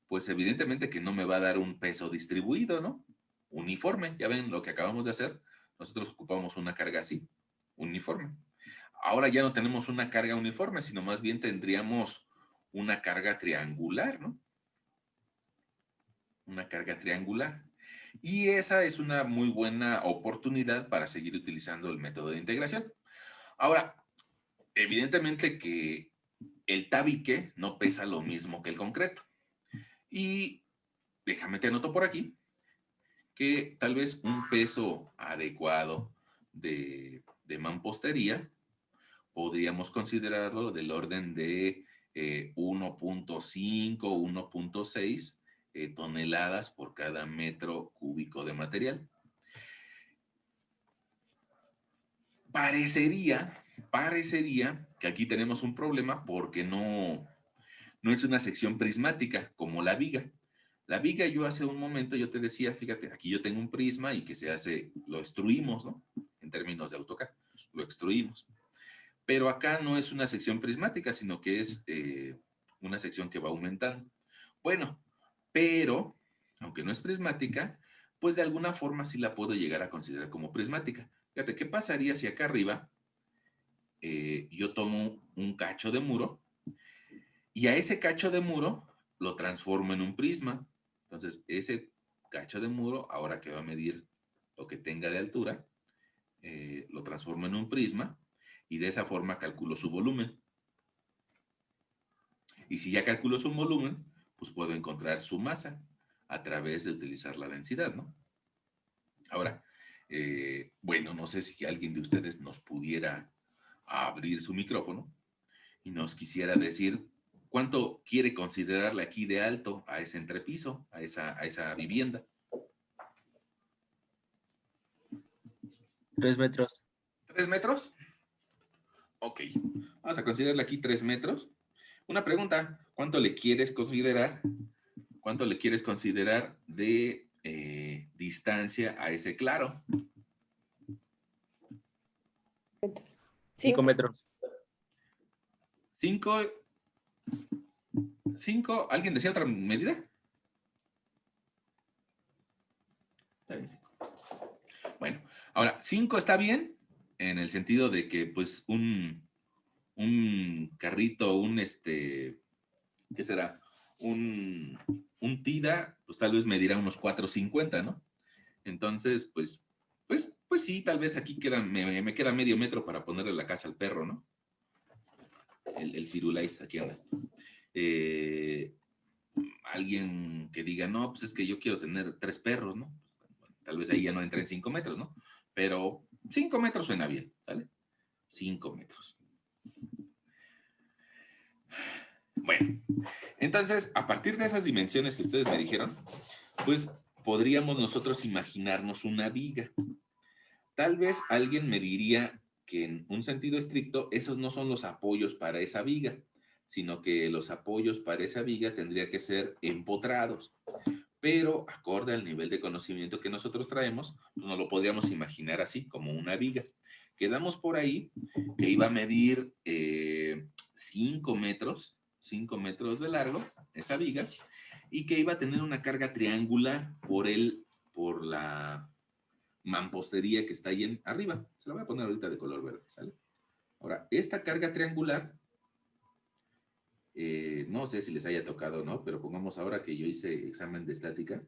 pues evidentemente que no me va a dar un peso distribuido, ¿no? Uniforme, ya ven lo que acabamos de hacer, nosotros ocupamos una carga así, uniforme. Ahora ya no tenemos una carga uniforme, sino más bien tendríamos una carga triangular, ¿no? Una carga triangular. Y esa es una muy buena oportunidad para seguir utilizando el método de integración. Ahora, evidentemente que el tabique no pesa lo mismo que el concreto. Y déjame te anoto por aquí que tal vez un peso adecuado de mampostería podríamos considerarlo del orden de 1.5, 1.6 toneladas por cada metro cúbico de material. Parecería que aquí tenemos un problema porque no es una sección prismática como la viga. La viga, yo hace un momento yo te decía, fíjate, aquí yo tengo un prisma y que se hace, lo extruimos, ¿no? En términos de AutoCAD, lo extruimos. Pero acá no es una sección prismática, sino que es una sección que va aumentando. Bueno, pero, aunque no es prismática, pues de alguna forma sí la puedo llegar a considerar como prismática. Fíjate, ¿qué pasaría si acá arriba yo tomo un cacho de muro y a ese cacho de muro lo transformo en un prisma? Entonces, ese cacho de muro, ahora que va a medir lo que tenga de altura, lo transformo en un prisma y de esa forma calculo su volumen. Y si ya calculo su volumen, pues puedo encontrar su masa a través de utilizar la densidad, ¿no? Ahora, bueno, no sé si alguien de ustedes nos pudiera abrir su micrófono y nos quisiera decir cuánto quiere considerarle aquí de alto a ese entrepiso, a esa vivienda. 3 metros. ¿3 metros? Ok, vamos a considerarle aquí 3 metros. Una pregunta, ¿cuánto le quieres considerar? ¿Cuánto le quieres considerar de distancia a ese claro? 5 metros. 5. ¿Alguien decía otra medida? Está bien, 5. Bueno, ahora, 5 está bien en el sentido de que, pues, un carrito, ¿qué será? Un Tida, pues tal vez medirá unos 4.50, ¿no? Entonces, pues sí, tal vez aquí me queda medio metro para ponerle la casa al perro, ¿no? El Firulais aquí anda. Alguien que diga, no, pues es que yo quiero tener 3 perros, ¿no? Tal vez ahí ya no entre en 5 metros, ¿no? Pero 5 metros suena bien, ¿sale? 5 metros. Bueno, entonces, a partir de esas dimensiones que ustedes me dijeron, pues podríamos nosotros imaginarnos una viga. Tal vez alguien me diría que en un sentido estricto, esos no son los apoyos para esa viga, sino que los apoyos para esa viga tendría que ser empotrados. Pero, acorde al nivel de conocimiento que nosotros traemos, pues nos lo podríamos imaginar así, como una viga. Quedamos por ahí que iba a medir 5 metros de largo, esa viga, y que iba a tener una carga triangular por la mampostería que está ahí arriba. Se la voy a poner ahorita de color verde, ¿sale? Ahora, esta carga triangular, no sé si les haya tocado o no, pero pongamos ahora que yo hice examen de estática,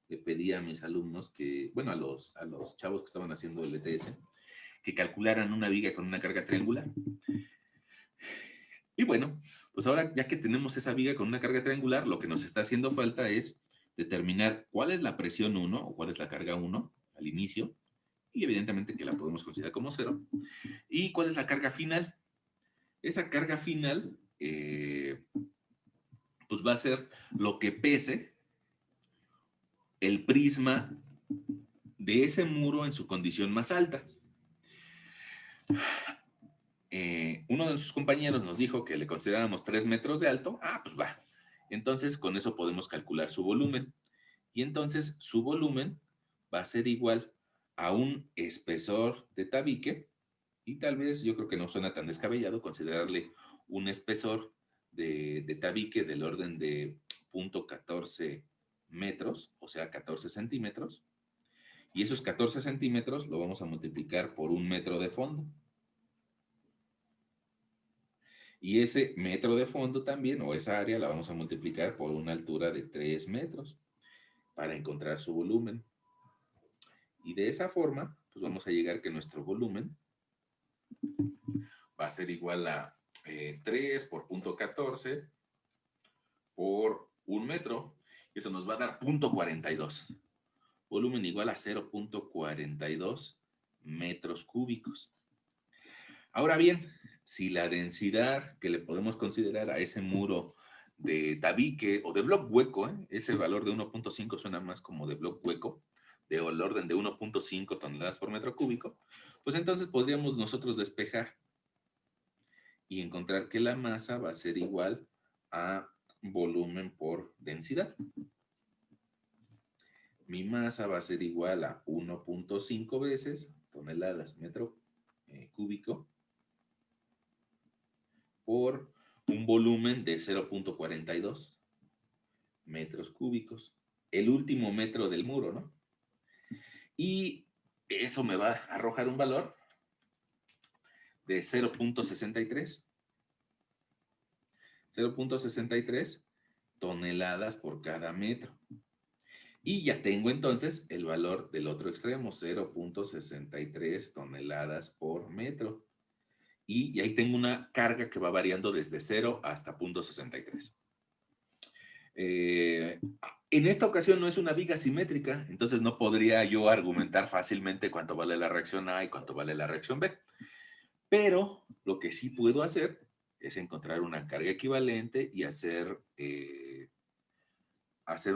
le pedí a mis alumnos que, bueno, a los chavos que estaban haciendo el ETS, que calcularan una viga con una carga triangular. Y bueno, pues ahora ya que tenemos esa viga con una carga triangular, lo que nos está haciendo falta es determinar cuál es la presión 1 o cuál es la carga 1 al inicio, y evidentemente que la podemos considerar como 0, y cuál es la carga final. Esa carga final, pues va a ser lo que pese el prisma de ese muro en su condición más alta. Uno de sus compañeros nos dijo que le consideráramos 3 metros de alto. Ah, pues va. Entonces, con eso podemos calcular su volumen. Y entonces, su volumen va a ser igual a un espesor de tabique. Y tal vez, yo creo que no suena tan descabellado considerarle un espesor de tabique del orden de 0.14 metros, o sea, 14 centímetros. Y esos 14 centímetros lo vamos a multiplicar por 1 metro de fondo. Y ese metro de fondo también, o esa área, la vamos a multiplicar por una altura de 3 metros para encontrar su volumen. Y de esa forma, pues vamos a llegar que nuestro volumen va a ser igual a 3 por 0.14 por 1 metro. Y eso nos va a dar 0.42. Volumen igual a 0.42 metros cúbicos. Ahora bien, si la densidad que le podemos considerar a ese muro de tabique o de bloque hueco, ¿eh? Ese valor de 1.5 suena más como de bloque hueco, del orden de 1.5 toneladas por metro cúbico, pues entonces podríamos nosotros despejar y encontrar que la masa va a ser igual a volumen por densidad. Mi masa va a ser igual a 1.5 veces toneladas metro cúbico por un volumen de 0.42 metros cúbicos. El último metro del muro, ¿no? Y eso me va a arrojar un valor de 0.63. 0.63 toneladas por cada metro. Y ya tengo entonces el valor del otro extremo, 0.63 toneladas por metro. Y ahí tengo una carga que va variando desde 0 hasta 0.63. En esta ocasión no es una viga simétrica, entonces no podría yo argumentar fácilmente cuánto vale la reacción A y cuánto vale la reacción B. Pero lo que sí puedo hacer es encontrar una carga equivalente y hacer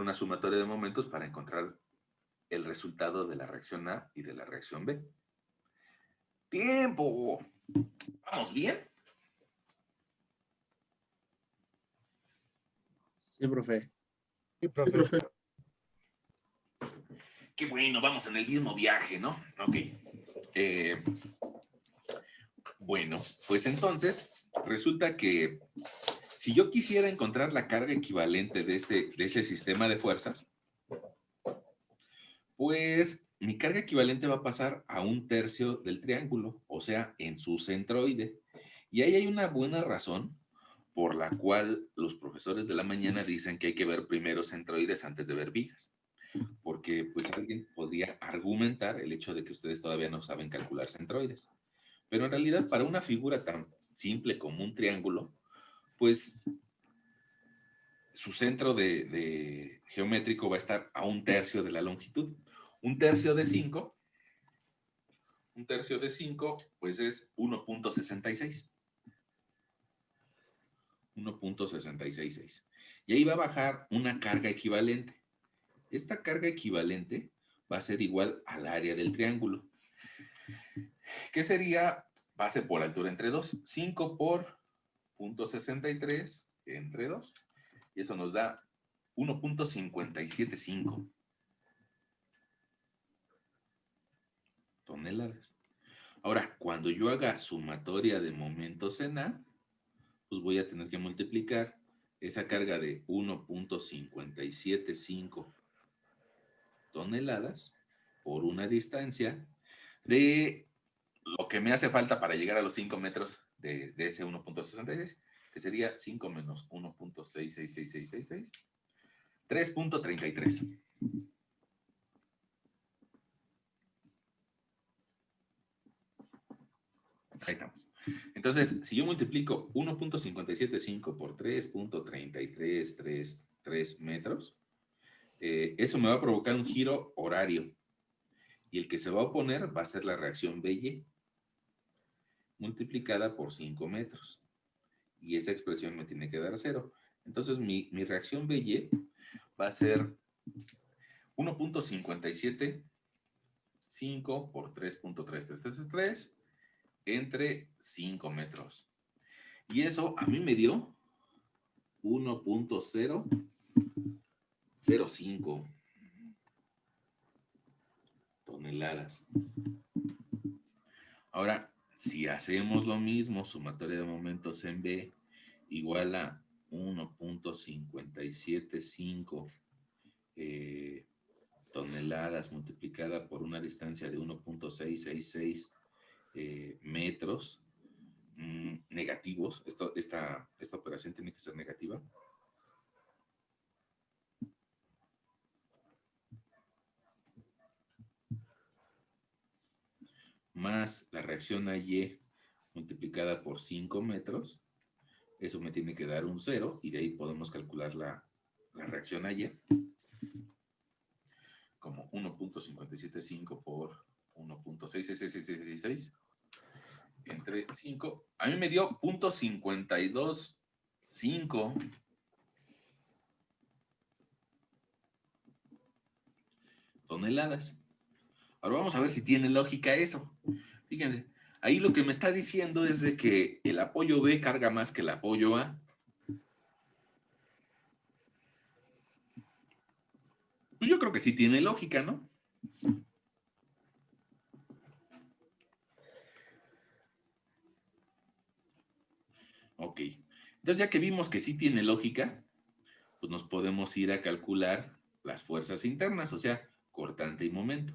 una sumatoria de momentos para encontrar el resultado de la reacción A y de la reacción B. ¡Tiempo! ¿Vamos bien? Sí, profe. Sí, profe. Qué bueno, vamos en el mismo viaje, ¿no? Ok. Bueno, pues entonces resulta que si yo quisiera encontrar la carga equivalente de ese sistema de fuerzas, pues mi carga equivalente va a pasar a 1/3 del triángulo, o sea, en su centroide. Y ahí hay una buena razón por la cual los profesores de la mañana dicen que hay que ver primero centroides antes de ver vigas. Porque pues alguien podría argumentar el hecho de que ustedes todavía no saben calcular centroides. Pero en realidad para una figura tan simple como un triángulo, pues su centro de geométrico va a estar a 1/3 de la longitud. 1/3 de 5, 1/3 de 5, pues es 1.66. 1.666. Y ahí va a bajar una carga equivalente. Esta carga equivalente va a ser igual al área del triángulo, que sería base por altura entre 2. 5 por 0.63 entre 2. Y eso nos da 1.575 toneladas. Ahora, cuando yo haga sumatoria de momentos en A, pues voy a tener que multiplicar esa carga de 1.575 toneladas por una distancia de lo que me hace falta para llegar a los 5 metros de ese 1.66, que sería 5 menos 1.666666, 3.33. Ahí estamos. Entonces, si yo multiplico 1.575 por 3.3333 metros, eso me va a provocar un giro horario. Y el que se va a oponer va a ser la reacción BY, multiplicada por 5 metros. Y esa expresión me tiene que dar 0. Entonces, mi reacción BY va a ser 1.575 por 3.3333 entre 5 metros. Y eso a mí me dio 1.005 toneladas. Ahora, si hacemos lo mismo, sumatoria de momentos en B igual a 1.575 toneladas multiplicada por una distancia de 1.666 metros negativos. Esta operación tiene que ser negativa. Más la reacción AY multiplicada por 5 metros. Eso me tiene que dar un 0 y de ahí podemos calcular la reacción AY como 1.575 por 1.66666 entre 5. A mí me dio 0.525 toneladas. Ahora vamos a ver si tiene lógica eso. Fíjense, ahí lo que me está diciendo es de que el apoyo B carga más que el apoyo A. Pues yo creo que sí tiene lógica, ¿no? Ok. Entonces, ya que vimos que sí tiene lógica, pues nos podemos ir a calcular las fuerzas internas, o sea, cortante y momento.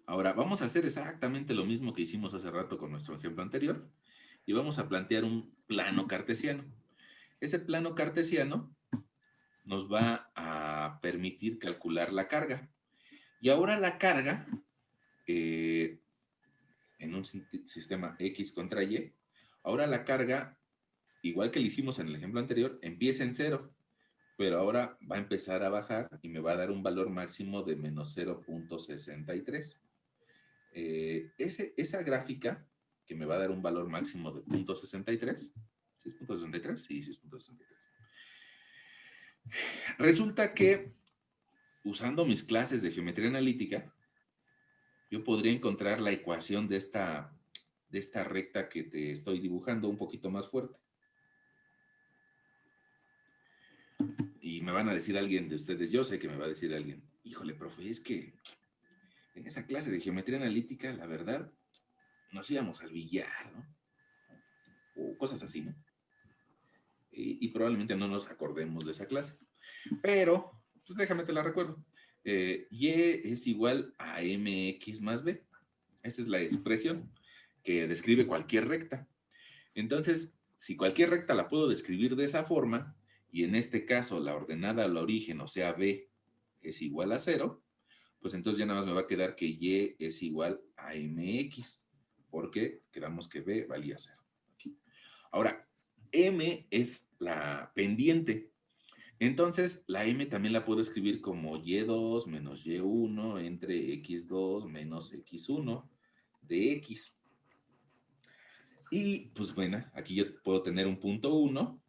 Ahora, vamos a hacer exactamente lo mismo que hicimos hace rato con nuestro ejemplo anterior y vamos a plantear un plano cartesiano. Ese plano cartesiano nos va a permitir calcular la carga. Y ahora la carga, en un sistema X contra Y, ahora la carga, igual que lo hicimos en el ejemplo anterior, empieza en 0, pero ahora va a empezar a bajar y me va a dar un valor máximo de menos 0.63. Esa gráfica que me va a dar un valor máximo de 0.63, ¿sí es 0.63? Sí, sí es 0.63. Resulta que usando mis clases de geometría analítica, yo podría encontrar la ecuación de esta recta que te estoy dibujando un poquito más fuerte. Y me van a decir alguien de ustedes, yo sé que me va a decir alguien, híjole, profe, es que en esa clase de geometría analítica, la verdad, nos íbamos al billar, ¿no? O cosas así, ¿no? Y probablemente no nos acordemos de esa clase. Pero, pues déjame te la recuerdo. Y es igual a mx más b. Esa es la expresión que describe cualquier recta. Entonces, si cualquier recta la puedo describir de esa forma, y en este caso la ordenada al origen, o sea, b, es igual a 0, pues entonces ya nada más me va a quedar que y es igual a mx, porque quedamos que b valía 0. Aquí. Ahora, m es la pendiente. Entonces, la m también la puedo escribir como y2 menos y1 entre x2 menos x1 de x. Y pues bueno, aquí yo puedo tener un punto 1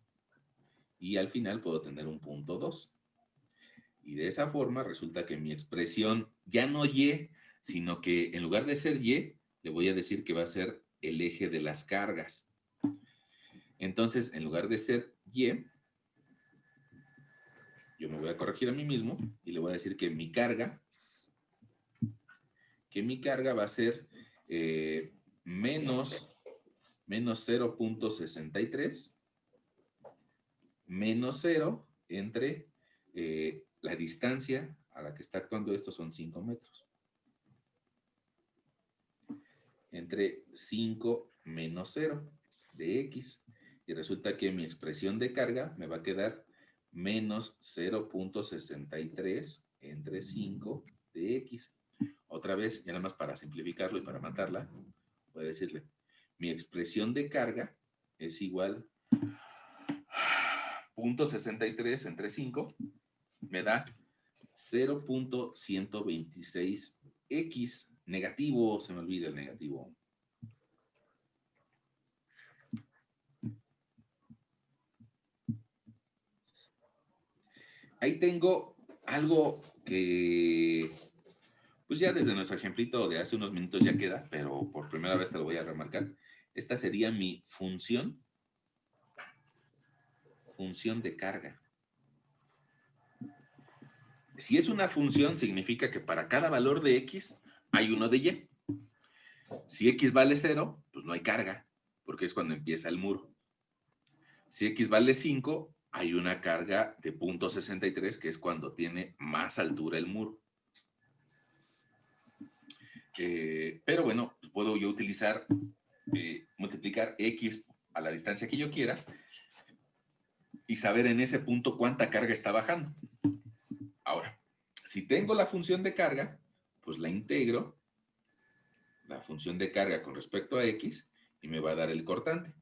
y al final puedo tener un punto 2. Y de esa forma resulta que mi expresión ya no y, sino que en lugar de ser y, le voy a decir que va a ser el eje de las cargas. Entonces, en lugar de ser y, yo me voy a corregir a mí mismo y le voy a decir que mi carga va a ser menos 0.63 menos 0 entre la distancia a la que está actuando esto son 5 metros. Entre 5 menos 0 de x. Y resulta que mi expresión de carga me va a quedar menos 0.63 entre 5 de x. Otra vez, ya nada más para simplificarlo y para matarla, voy a decirle, mi expresión de carga es igual a 0.63 entre 5, me da 0.126x negativo, se me olvida el negativo. Ahí tengo algo que, pues ya desde nuestro ejemplito de hace unos minutos ya queda, pero por primera vez te lo voy a remarcar. Esta sería mi función de carga. Si es una función, significa que para cada valor de x hay uno de y. Si x vale 0, pues no hay carga, porque es cuando empieza el muro. Si x vale 5, hay una carga de 0.63, que es cuando tiene más altura el muro. Pero bueno, pues puedo yo utilizar, multiplicar x a la distancia que yo quiera y saber en ese punto cuánta carga está bajando. Ahora, si tengo la función de carga, pues la integro, la función de carga con respecto a x, y me va a dar el cortante.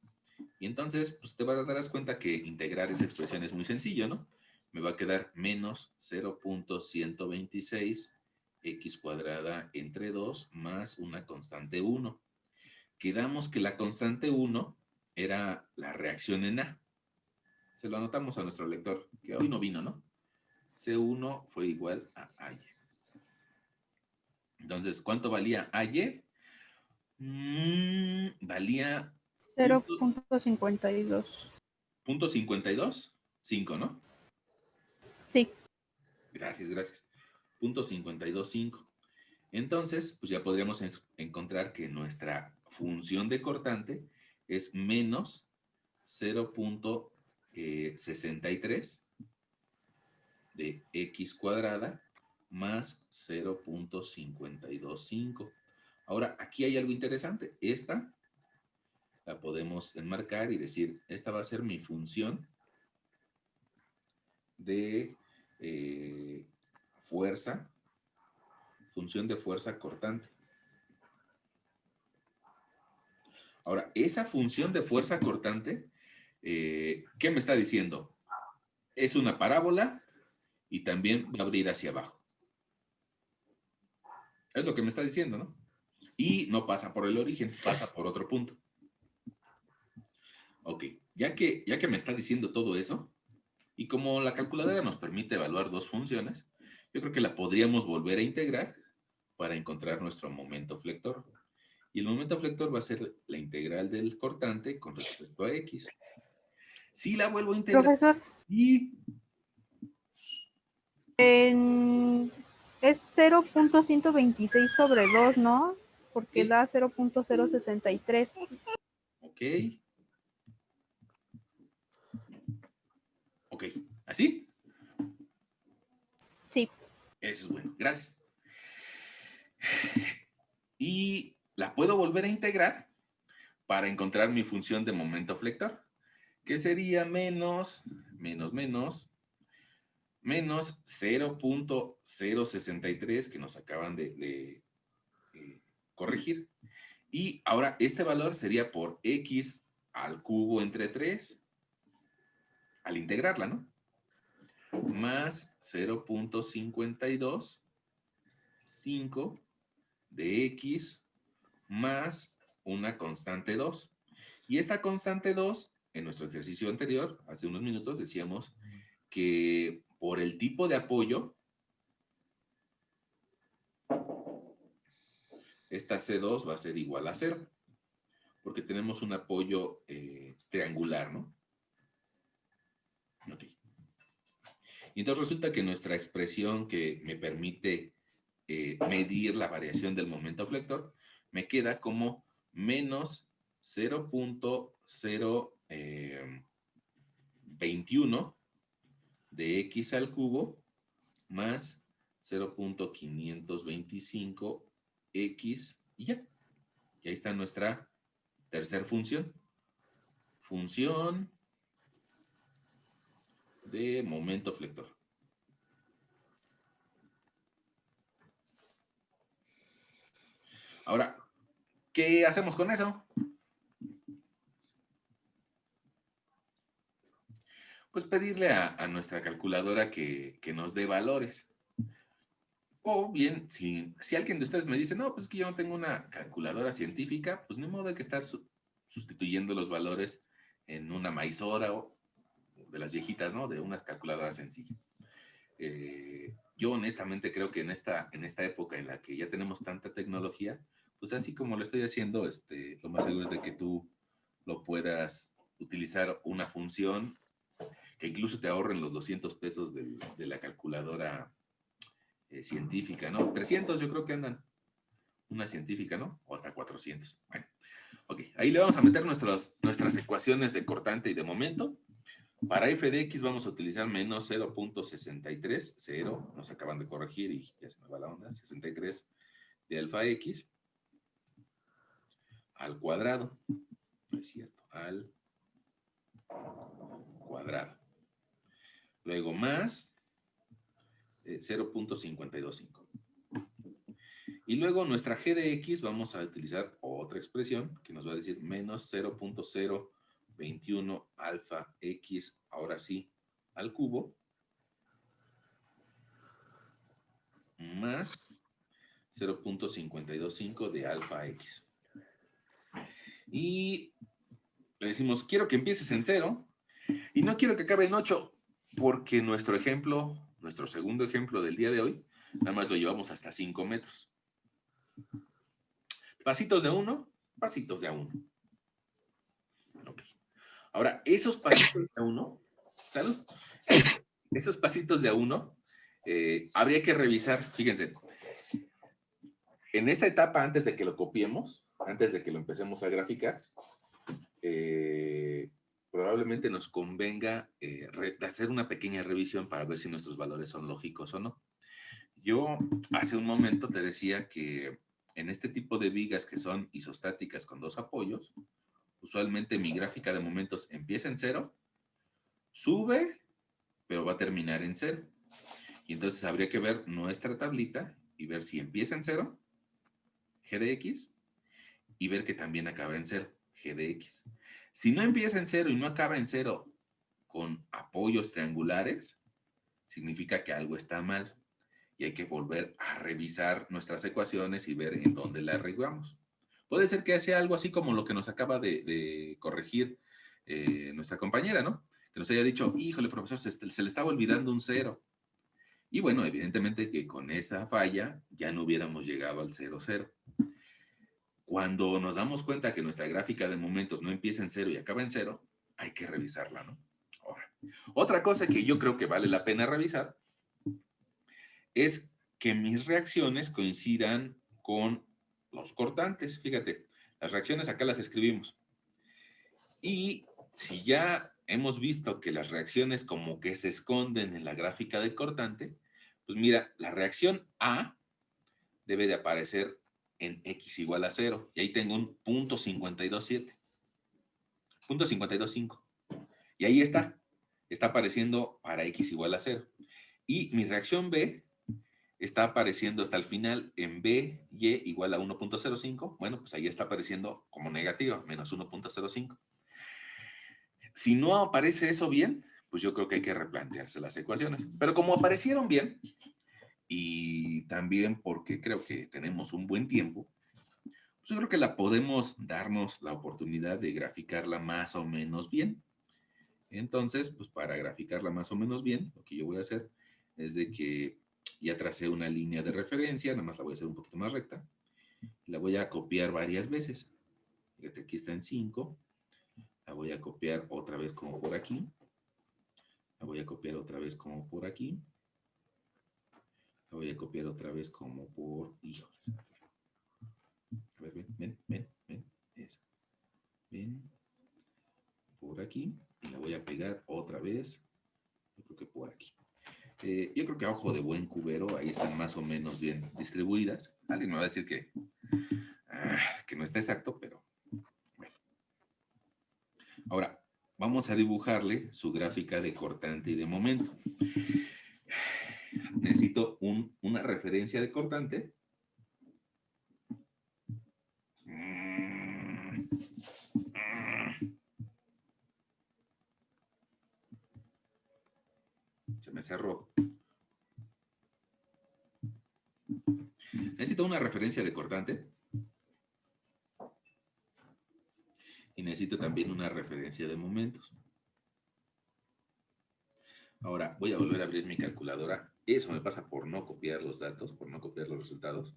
Y entonces, pues te vas a dar cuenta que integrar esa expresión es muy sencillo, ¿no? Me va a quedar menos 0.126 x cuadrada entre 2 más una constante 1. Quedamos que la constante 1 era la reacción en A. Se lo anotamos a nuestro lector, que hoy no vino, ¿no? C1 fue igual a AY. Entonces, ¿cuánto valía AY? Valía 0.52. punto 52, 5, ¿no? Sí. Gracias, gracias. Punto 52, 5. Entonces, pues ya podríamos encontrar que nuestra función de cortante es menos 0.63 de x cuadrada más 0.525. Ahora, aquí hay algo interesante. Esta la podemos enmarcar y decir, esta va a ser mi función de fuerza, función de fuerza cortante. Ahora, esa función de fuerza cortante, ¿qué me está diciendo? Es una parábola y también va a abrir hacia abajo. Es lo que me está diciendo, ¿no? Y no pasa por el origen, pasa por otro punto. Ok, ya que me está diciendo todo eso, y como la calculadora nos permite evaluar dos funciones, yo creo que la podríamos volver a integrar para encontrar nuestro momento flector. Y el momento flector va a ser la integral del cortante con respecto a X. Si la vuelvo a integrar... Profesor, Y... es 0.126 sobre 2, ¿no? Porque ¿Sí? da 0.063. Ok. Ok. ¿Así? Sí. Eso es bueno. Gracias. Y la puedo volver a integrar para encontrar mi función de momento flector, que sería menos 0.063 que nos acaban de corregir. Y ahora este valor sería por x al cubo entre 3, al integrarla, ¿no? Más 0.525 de x más una constante 2. Y esta constante 2, en nuestro ejercicio anterior, hace unos minutos, decíamos que por el tipo de apoyo, esta C2 va a ser igual a 0, porque tenemos un apoyo triangular, ¿no? Ok. Y entonces resulta que nuestra expresión que me permite medir la variación del momento flector, me queda como menos 0.021 de x al cubo más 0.525 x y ya. Y ahí está nuestra tercera función. Función de momento flector. Ahora, ¿qué hacemos con eso? Pues pedirle a nuestra calculadora que nos dé valores. O bien, si alguien de ustedes me dice, no, pues es que yo no tengo una calculadora científica, pues no modo de que estar sustituyendo los valores en una maizora o de las viejitas, ¿no? De una calculadora sencilla. Yo honestamente creo que en esta época en la que ya tenemos tanta tecnología, pues así como lo estoy haciendo, lo más seguro es de que tú lo puedas utilizar una función que incluso te ahorren los 200 pesos de la calculadora científica, ¿no? 300 yo creo que andan una científica, ¿no? O hasta 400. Bueno, ok. Ahí le vamos a meter nuestras ecuaciones de cortante y de momento. Para f de x vamos a utilizar menos 0.63, 0, nos acaban de corregir y ya se me va la onda, 63 de alfa x al cuadrado, no es cierto, al cuadrado. Luego más 0.525. Y luego nuestra g de x vamos a utilizar otra expresión que nos va a decir menos 0.021 alfa x, ahora sí, al cubo, más 0.525 de alfa x. Y le decimos, quiero que empieces en 0, Y no quiero que acabe en 8, porque nuestro ejemplo, nuestro segundo ejemplo del día de hoy, nada más lo llevamos hasta 5 metros. Pasitos de 1, pasitos de a 1. Ok. Ahora, esos pasitos de a 1, salud, esos pasitos de a 1, habría que revisar, fíjense, en esta etapa, antes de que lo copiemos, antes de que lo empecemos a graficar, probablemente nos convenga hacer una pequeña revisión para ver si nuestros valores son lógicos o no. Yo hace un momento te decía que en este tipo de vigas que son isostáticas con 2 apoyos, usualmente mi gráfica de momentos empieza en 0, sube, pero va a terminar en 0. Y entonces habría que ver nuestra tablita y ver si empieza en 0, g de x, y ver que también acaba en 0, g de x. Si no empieza en 0 y no acaba en 0 con apoyos triangulares, significa que algo está mal y hay que volver a revisar nuestras ecuaciones y ver en dónde la arreglamos. Puede ser que sea algo así como lo que nos acaba de corregir nuestra compañera, ¿no? Que nos haya dicho, híjole, profesor, se le estaba olvidando un 0. Y bueno, evidentemente que con esa falla ya no hubiéramos llegado al 0, 0. Cuando nos damos cuenta que nuestra gráfica de momentos no empieza en 0 y acaba en 0, hay que revisarla, ¿no? Ahora, otra cosa que yo creo que vale la pena revisar es que mis reacciones coincidan con los cortantes. Fíjate, las reacciones acá las escribimos. Y si ya hemos visto que las reacciones como que se esconden en la gráfica del cortante, pues mira, la reacción A debe de aparecer en x igual a 0. Y ahí tengo un punto 527. Punto 525. Y ahí está. Está apareciendo para x igual a 0. Y mi reacción B está apareciendo hasta el final en B, Y igual a 1.05. Bueno, pues ahí está apareciendo como negativa, menos 1.05. Si no aparece eso bien, pues yo creo que hay que replantearse las ecuaciones. Pero como aparecieron bien, y también porque creo que tenemos un buen tiempo, pues yo creo que la podemos darnos la oportunidad de graficarla más o menos bien. Entonces, pues para graficarla más o menos bien, lo que yo voy a hacer es de que ya tracé una línea de referencia, nada más la voy a hacer un poquito más recta. La voy a copiar varias veces. Fíjate, aquí está en 5. La voy a copiar otra vez como por aquí. La voy a copiar otra vez como por aquí. La voy a copiar otra vez como por... Híjoles. A ver, ven. Eso. Ven. Por aquí. Y la voy a pegar otra vez. Yo creo que por aquí. Yo creo que a ojo de buen cubero, ahí están más o menos bien distribuidas. Alguien me va a decir que no está exacto, pero bueno. Ahora, vamos a dibujarle su gráfica de cortante y de momento. Necesito una referencia de cortante. Se me cerró. Necesito una referencia de cortante. Y necesito también una referencia de momentos. Ahora, voy a volver a abrir mi calculadora. Eso me pasa por no copiar los datos, por no copiar los resultados.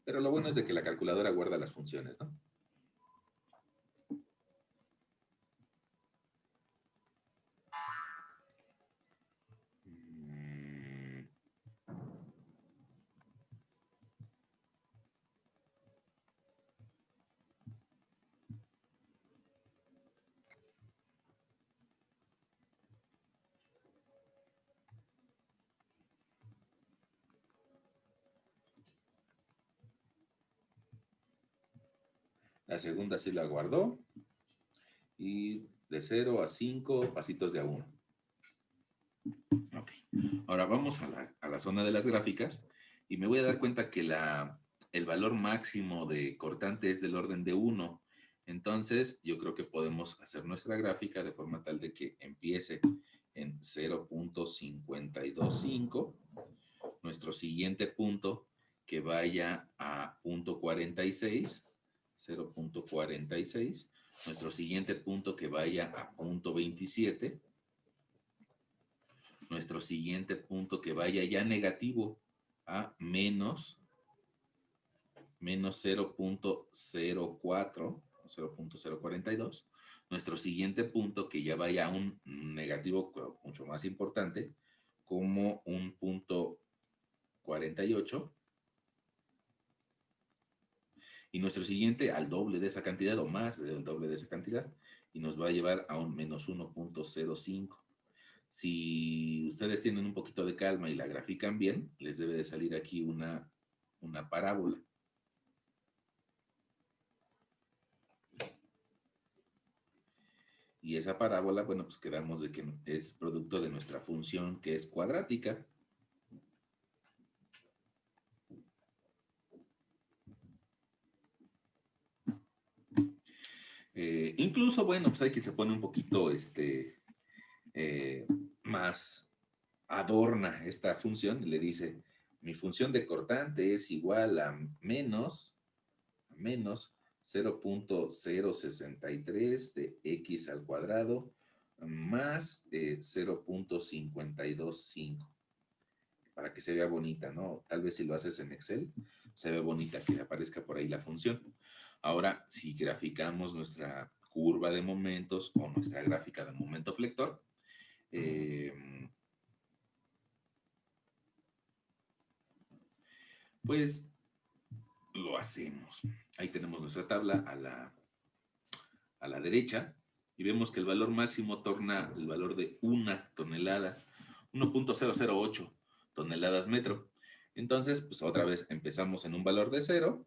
Pero lo bueno es de que la calculadora guarda las funciones, ¿no? La segunda sí la guardó. Y de 0 a 5, pasitos de a 1. Ok. Ahora vamos a la zona de las gráficas y me voy a dar cuenta que el valor máximo de cortante es del orden de 1. Entonces, yo creo que podemos hacer nuestra gráfica de forma tal de que empiece en 0.525. Nuestro siguiente punto que vaya a punto 46, 0.46. nuestro siguiente punto que vaya a punto 27, nuestro siguiente punto que vaya ya negativo a menos 0.04 o 0.042, nuestro siguiente punto que ya vaya a un negativo mucho más importante, como un punto 48, y nuestro siguiente al doble de esa cantidad o más del doble de esa cantidad, y nos va a llevar a un menos 1.05. Si ustedes tienen un poquito de calma y la grafican bien, les debe de salir aquí una parábola. Y esa parábola, bueno, pues quedamos de que es producto de nuestra función que es cuadrática. Incluso, bueno, pues hay que se pone un poquito más adorna esta función y le dice, mi función de cortante es igual a menos 0.063 de x al cuadrado más 0.525, para que se vea bonita, ¿no? Tal vez si lo haces en Excel, se ve bonita que aparezca por ahí la función. Ahora, si graficamos nuestra curva de momentos o nuestra gráfica de momento flector, pues lo hacemos. Ahí tenemos nuestra tabla a la derecha y vemos que el valor máximo torna el valor de una tonelada, 1.008 toneladas metro. Entonces, pues otra vez empezamos en un valor de 0,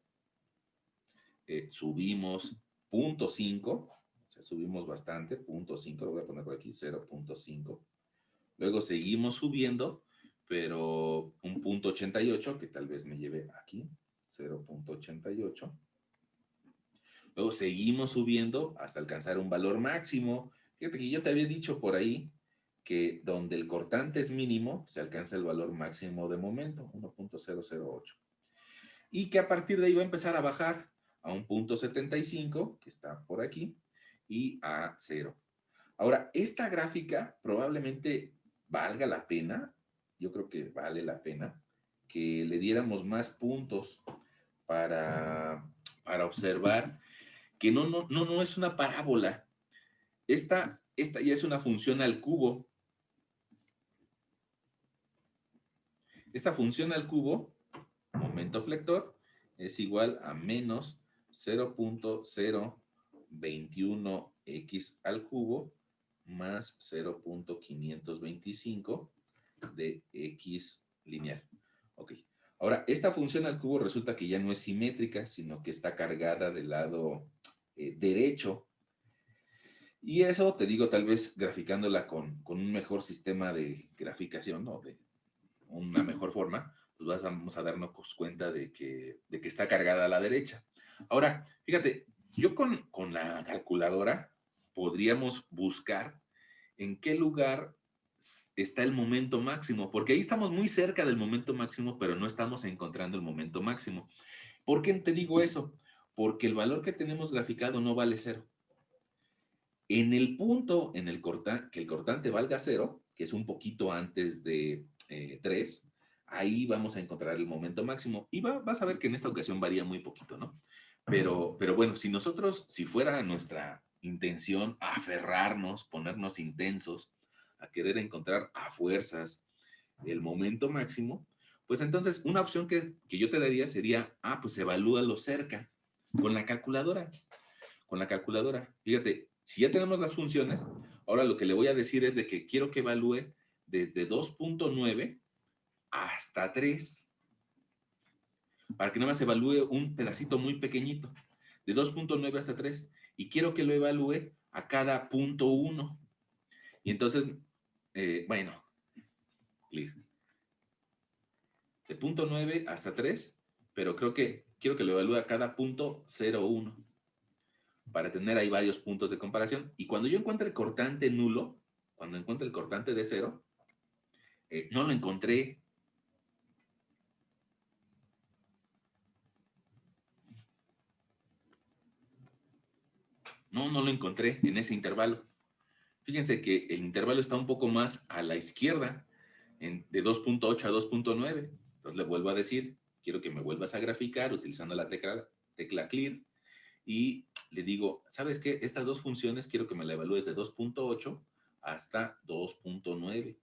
subimos 0.5, o sea, subimos bastante, 0.5, lo voy a poner por aquí, 0.5. Luego seguimos subiendo, pero un 0.88, que tal vez me lleve aquí, 0.88. Luego seguimos subiendo hasta alcanzar un valor máximo. Fíjate que yo te había dicho por ahí que donde el cortante es mínimo, se alcanza el valor máximo de momento, 1.008. Y que a partir de ahí va a empezar a bajar a un 0.75, que está por aquí, y a 0. Ahora, esta gráfica probablemente valga la pena, yo creo que vale la pena, que le diéramos más puntos para observar que no es una parábola. Esta ya es una función al cubo. Esta función al cubo, momento flector, es igual a menos 0.021x al cubo más 0.525 de x lineal. Ok. Ahora, esta función al cubo resulta que ya no es simétrica, sino que está cargada del lado derecho. Y eso, te digo, tal vez graficándola con un mejor sistema de graficación, ¿no? De una mejor forma, pues vamos a darnos cuenta de que está cargada a la derecha. Ahora, fíjate, yo con la calculadora podríamos buscar en qué lugar está el momento máximo, porque ahí estamos muy cerca del momento máximo, pero no estamos encontrando el momento máximo. ¿Por qué te digo eso? Porque el valor que tenemos graficado no vale 0. En el punto en el que el cortante valga 0, que es un poquito antes de 3, ahí vamos a encontrar el momento máximo. Y vas a ver que en esta ocasión varía muy poquito, ¿no? Pero bueno, si fuera nuestra intención aferrarnos, ponernos intensos, a querer encontrar a fuerzas el momento máximo, pues entonces una opción que yo te daría sería, pues evalúalo cerca, con la calculadora. Con la calculadora. Fíjate, si ya tenemos las funciones, ahora lo que le voy a decir es de que quiero que evalúe desde 2.9 hasta 3, para que nada más evalúe un pedacito muy pequeñito, de 2.9 hasta 3, y quiero que lo evalúe a cada punto 1. Y entonces, bueno, de punto 9 hasta 3, pero quiero que lo evalúe a cada punto 0.1, para tener ahí varios puntos de comparación. Y cuando yo encuentre el cortante nulo, cuando encuentre el cortante de 0, no lo encontré. No lo encontré en ese intervalo. Fíjense que el intervalo está un poco más a la izquierda, de 2.8 a 2.9. Entonces le vuelvo a decir, quiero que me vuelvas a graficar utilizando la tecla clear y le digo, ¿sabes qué? Estas dos funciones quiero que me la evalúes de 2.8 hasta 2.9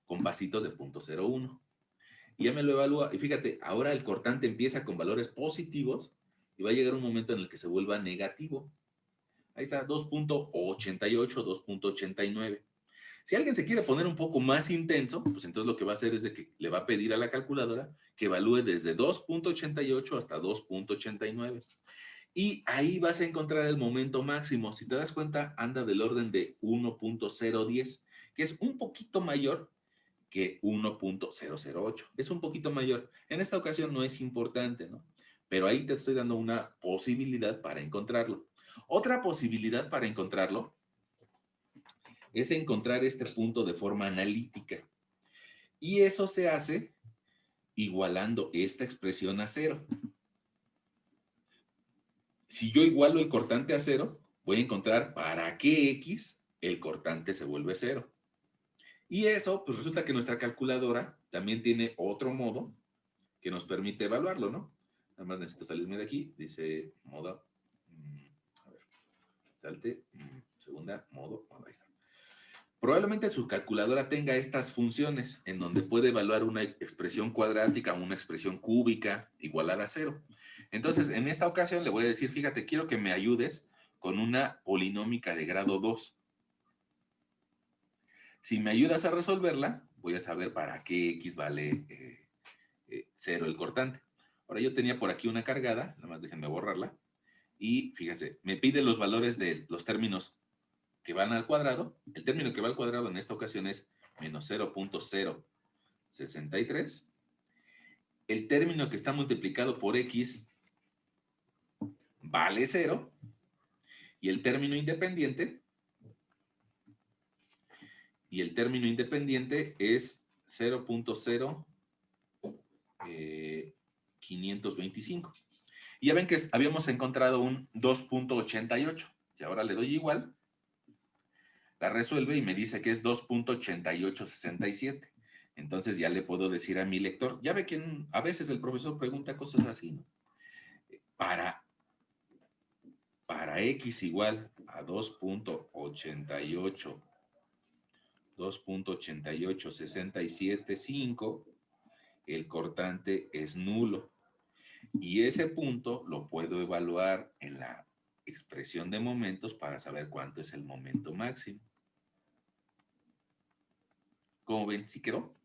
con pasitos de 0.01. Y ya me lo evalúa. Y fíjate, ahora el cortante empieza con valores positivos y va a llegar un momento en el que se vuelva negativo. Ahí está, 2.88, 2.89. Si alguien se quiere poner un poco más intenso, pues entonces lo que va a hacer es de que le va a pedir a la calculadora que evalúe desde 2.88 hasta 2.89. Y ahí vas a encontrar el momento máximo. Si te das cuenta, anda del orden de 1.010, que es un poquito mayor que 1.008. Es un poquito mayor. En esta ocasión no es importante, ¿no? Pero ahí te estoy dando una posibilidad para encontrarlo. Otra posibilidad para encontrarlo es encontrar este punto de forma analítica. Y eso se hace igualando esta expresión a cero. Si yo igualo el cortante a cero, voy a encontrar para qué x el cortante se vuelve cero. Y eso, pues resulta que nuestra calculadora también tiene otro modo que nos permite evaluarlo, ¿no? Nada más necesito salirme de aquí. Dice modo, a ver, salte, segunda, modo, ahí está. Probablemente su calculadora tenga estas funciones en donde puede evaluar una expresión cuadrática o una expresión cúbica igualada a cero. Entonces, en esta ocasión le voy a decir, fíjate, quiero que me ayudes con una polinómica de grado 2. Si me ayudas a resolverla, voy a saber para qué x vale 0 el cortante. Ahora yo tenía por aquí una cargada, nada más déjenme borrarla. Y fíjese, me pide los valores de los términos que van al cuadrado. El término que va al cuadrado en esta ocasión es menos 0.063. El término que está multiplicado por x vale 0. Y el término independiente es 0.0525. Y ya ven que habíamos encontrado un 2.88. Si ahora le doy igual, la resuelve y me dice que es 2.8867. Entonces ya le puedo decir a mi lector, ya ve que a veces el profesor pregunta cosas así, ¿no? Para x igual a 2.88775, el cortante es nulo. Y ese punto lo puedo evaluar en la expresión de momentos para saber cuánto es el momento máximo. ¿Cómo ven? ¿Sí quedó?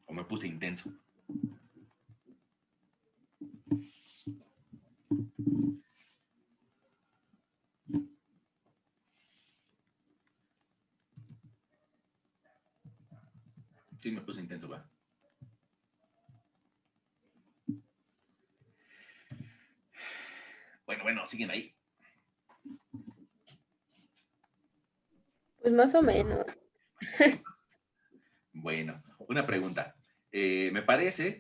¿O me puse intenso? Sí, me puse intenso, va. Bueno, siguen ahí. Pues más o menos. Bueno, una pregunta. Me parece,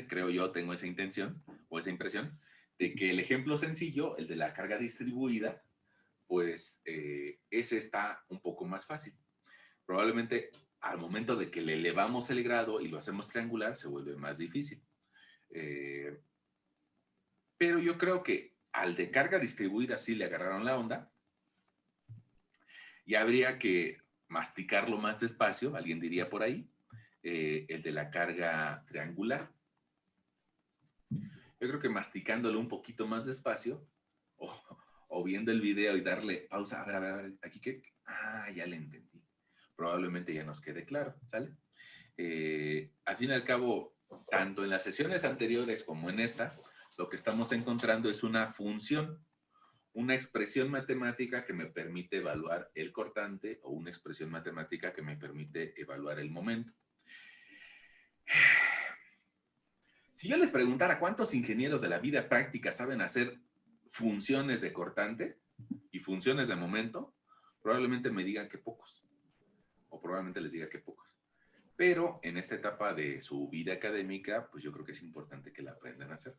creo yo, tengo esa intención o esa impresión de que el ejemplo sencillo, el de la carga distribuida, pues ese está un poco más fácil. Probablemente al momento de que le elevamos el grado y lo hacemos triangular, se vuelve más difícil. Pero yo creo que al de carga distribuida sí le agarraron la onda y habría que masticarlo más despacio, alguien diría por ahí, el de la carga triangular. Yo creo que masticándolo un poquito más despacio o viendo el video y darle pausa, a ver, aquí qué, ya le entendí. Probablemente ya nos quede claro, ¿sale? Al fin y al cabo, tanto en las sesiones anteriores como en esta, lo que estamos encontrando es una función, una expresión matemática que me permite evaluar el cortante o una expresión matemática que me permite evaluar el momento. Si yo les preguntara cuántos ingenieros de la vida práctica saben hacer funciones de cortante y funciones de momento, probablemente me digan que pocos. O probablemente les diga que pocos. pero en esta etapa de su vida académica, pues yo creo que es importante que la aprendan a hacer.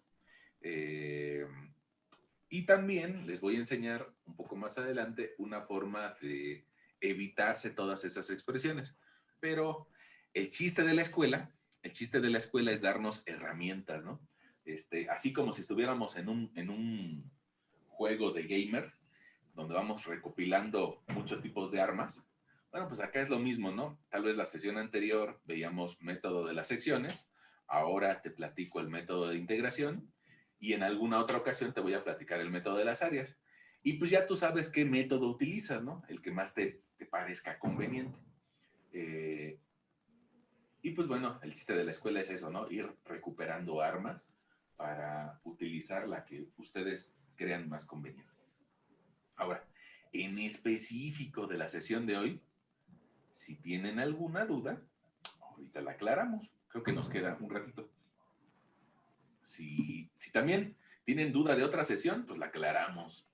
Y también les voy a enseñar un poco más adelante una forma de evitarse todas esas expresiones. Pero el chiste de la escuela es darnos herramientas, ¿no? Así como si estuviéramos en un juego de gamer, donde vamos recopilando muchos tipos de armas. Bueno, pues acá es lo mismo, ¿no? Tal vez la sesión anterior veíamos método de las secciones, ahora te platico el método de integración y en alguna otra ocasión te voy a platicar el método de las áreas. Y pues ya tú sabes qué método utilizas, ¿no? El que más te parezca conveniente. Y pues bueno, el chiste de la escuela es eso, ¿no? Ir recuperando armas para utilizar la que ustedes crean más conveniente. Ahora, en específico de la sesión de hoy, si tienen alguna duda, ahorita la aclaramos. Creo que nos queda un ratito. Si también tienen duda de otra sesión, pues la aclaramos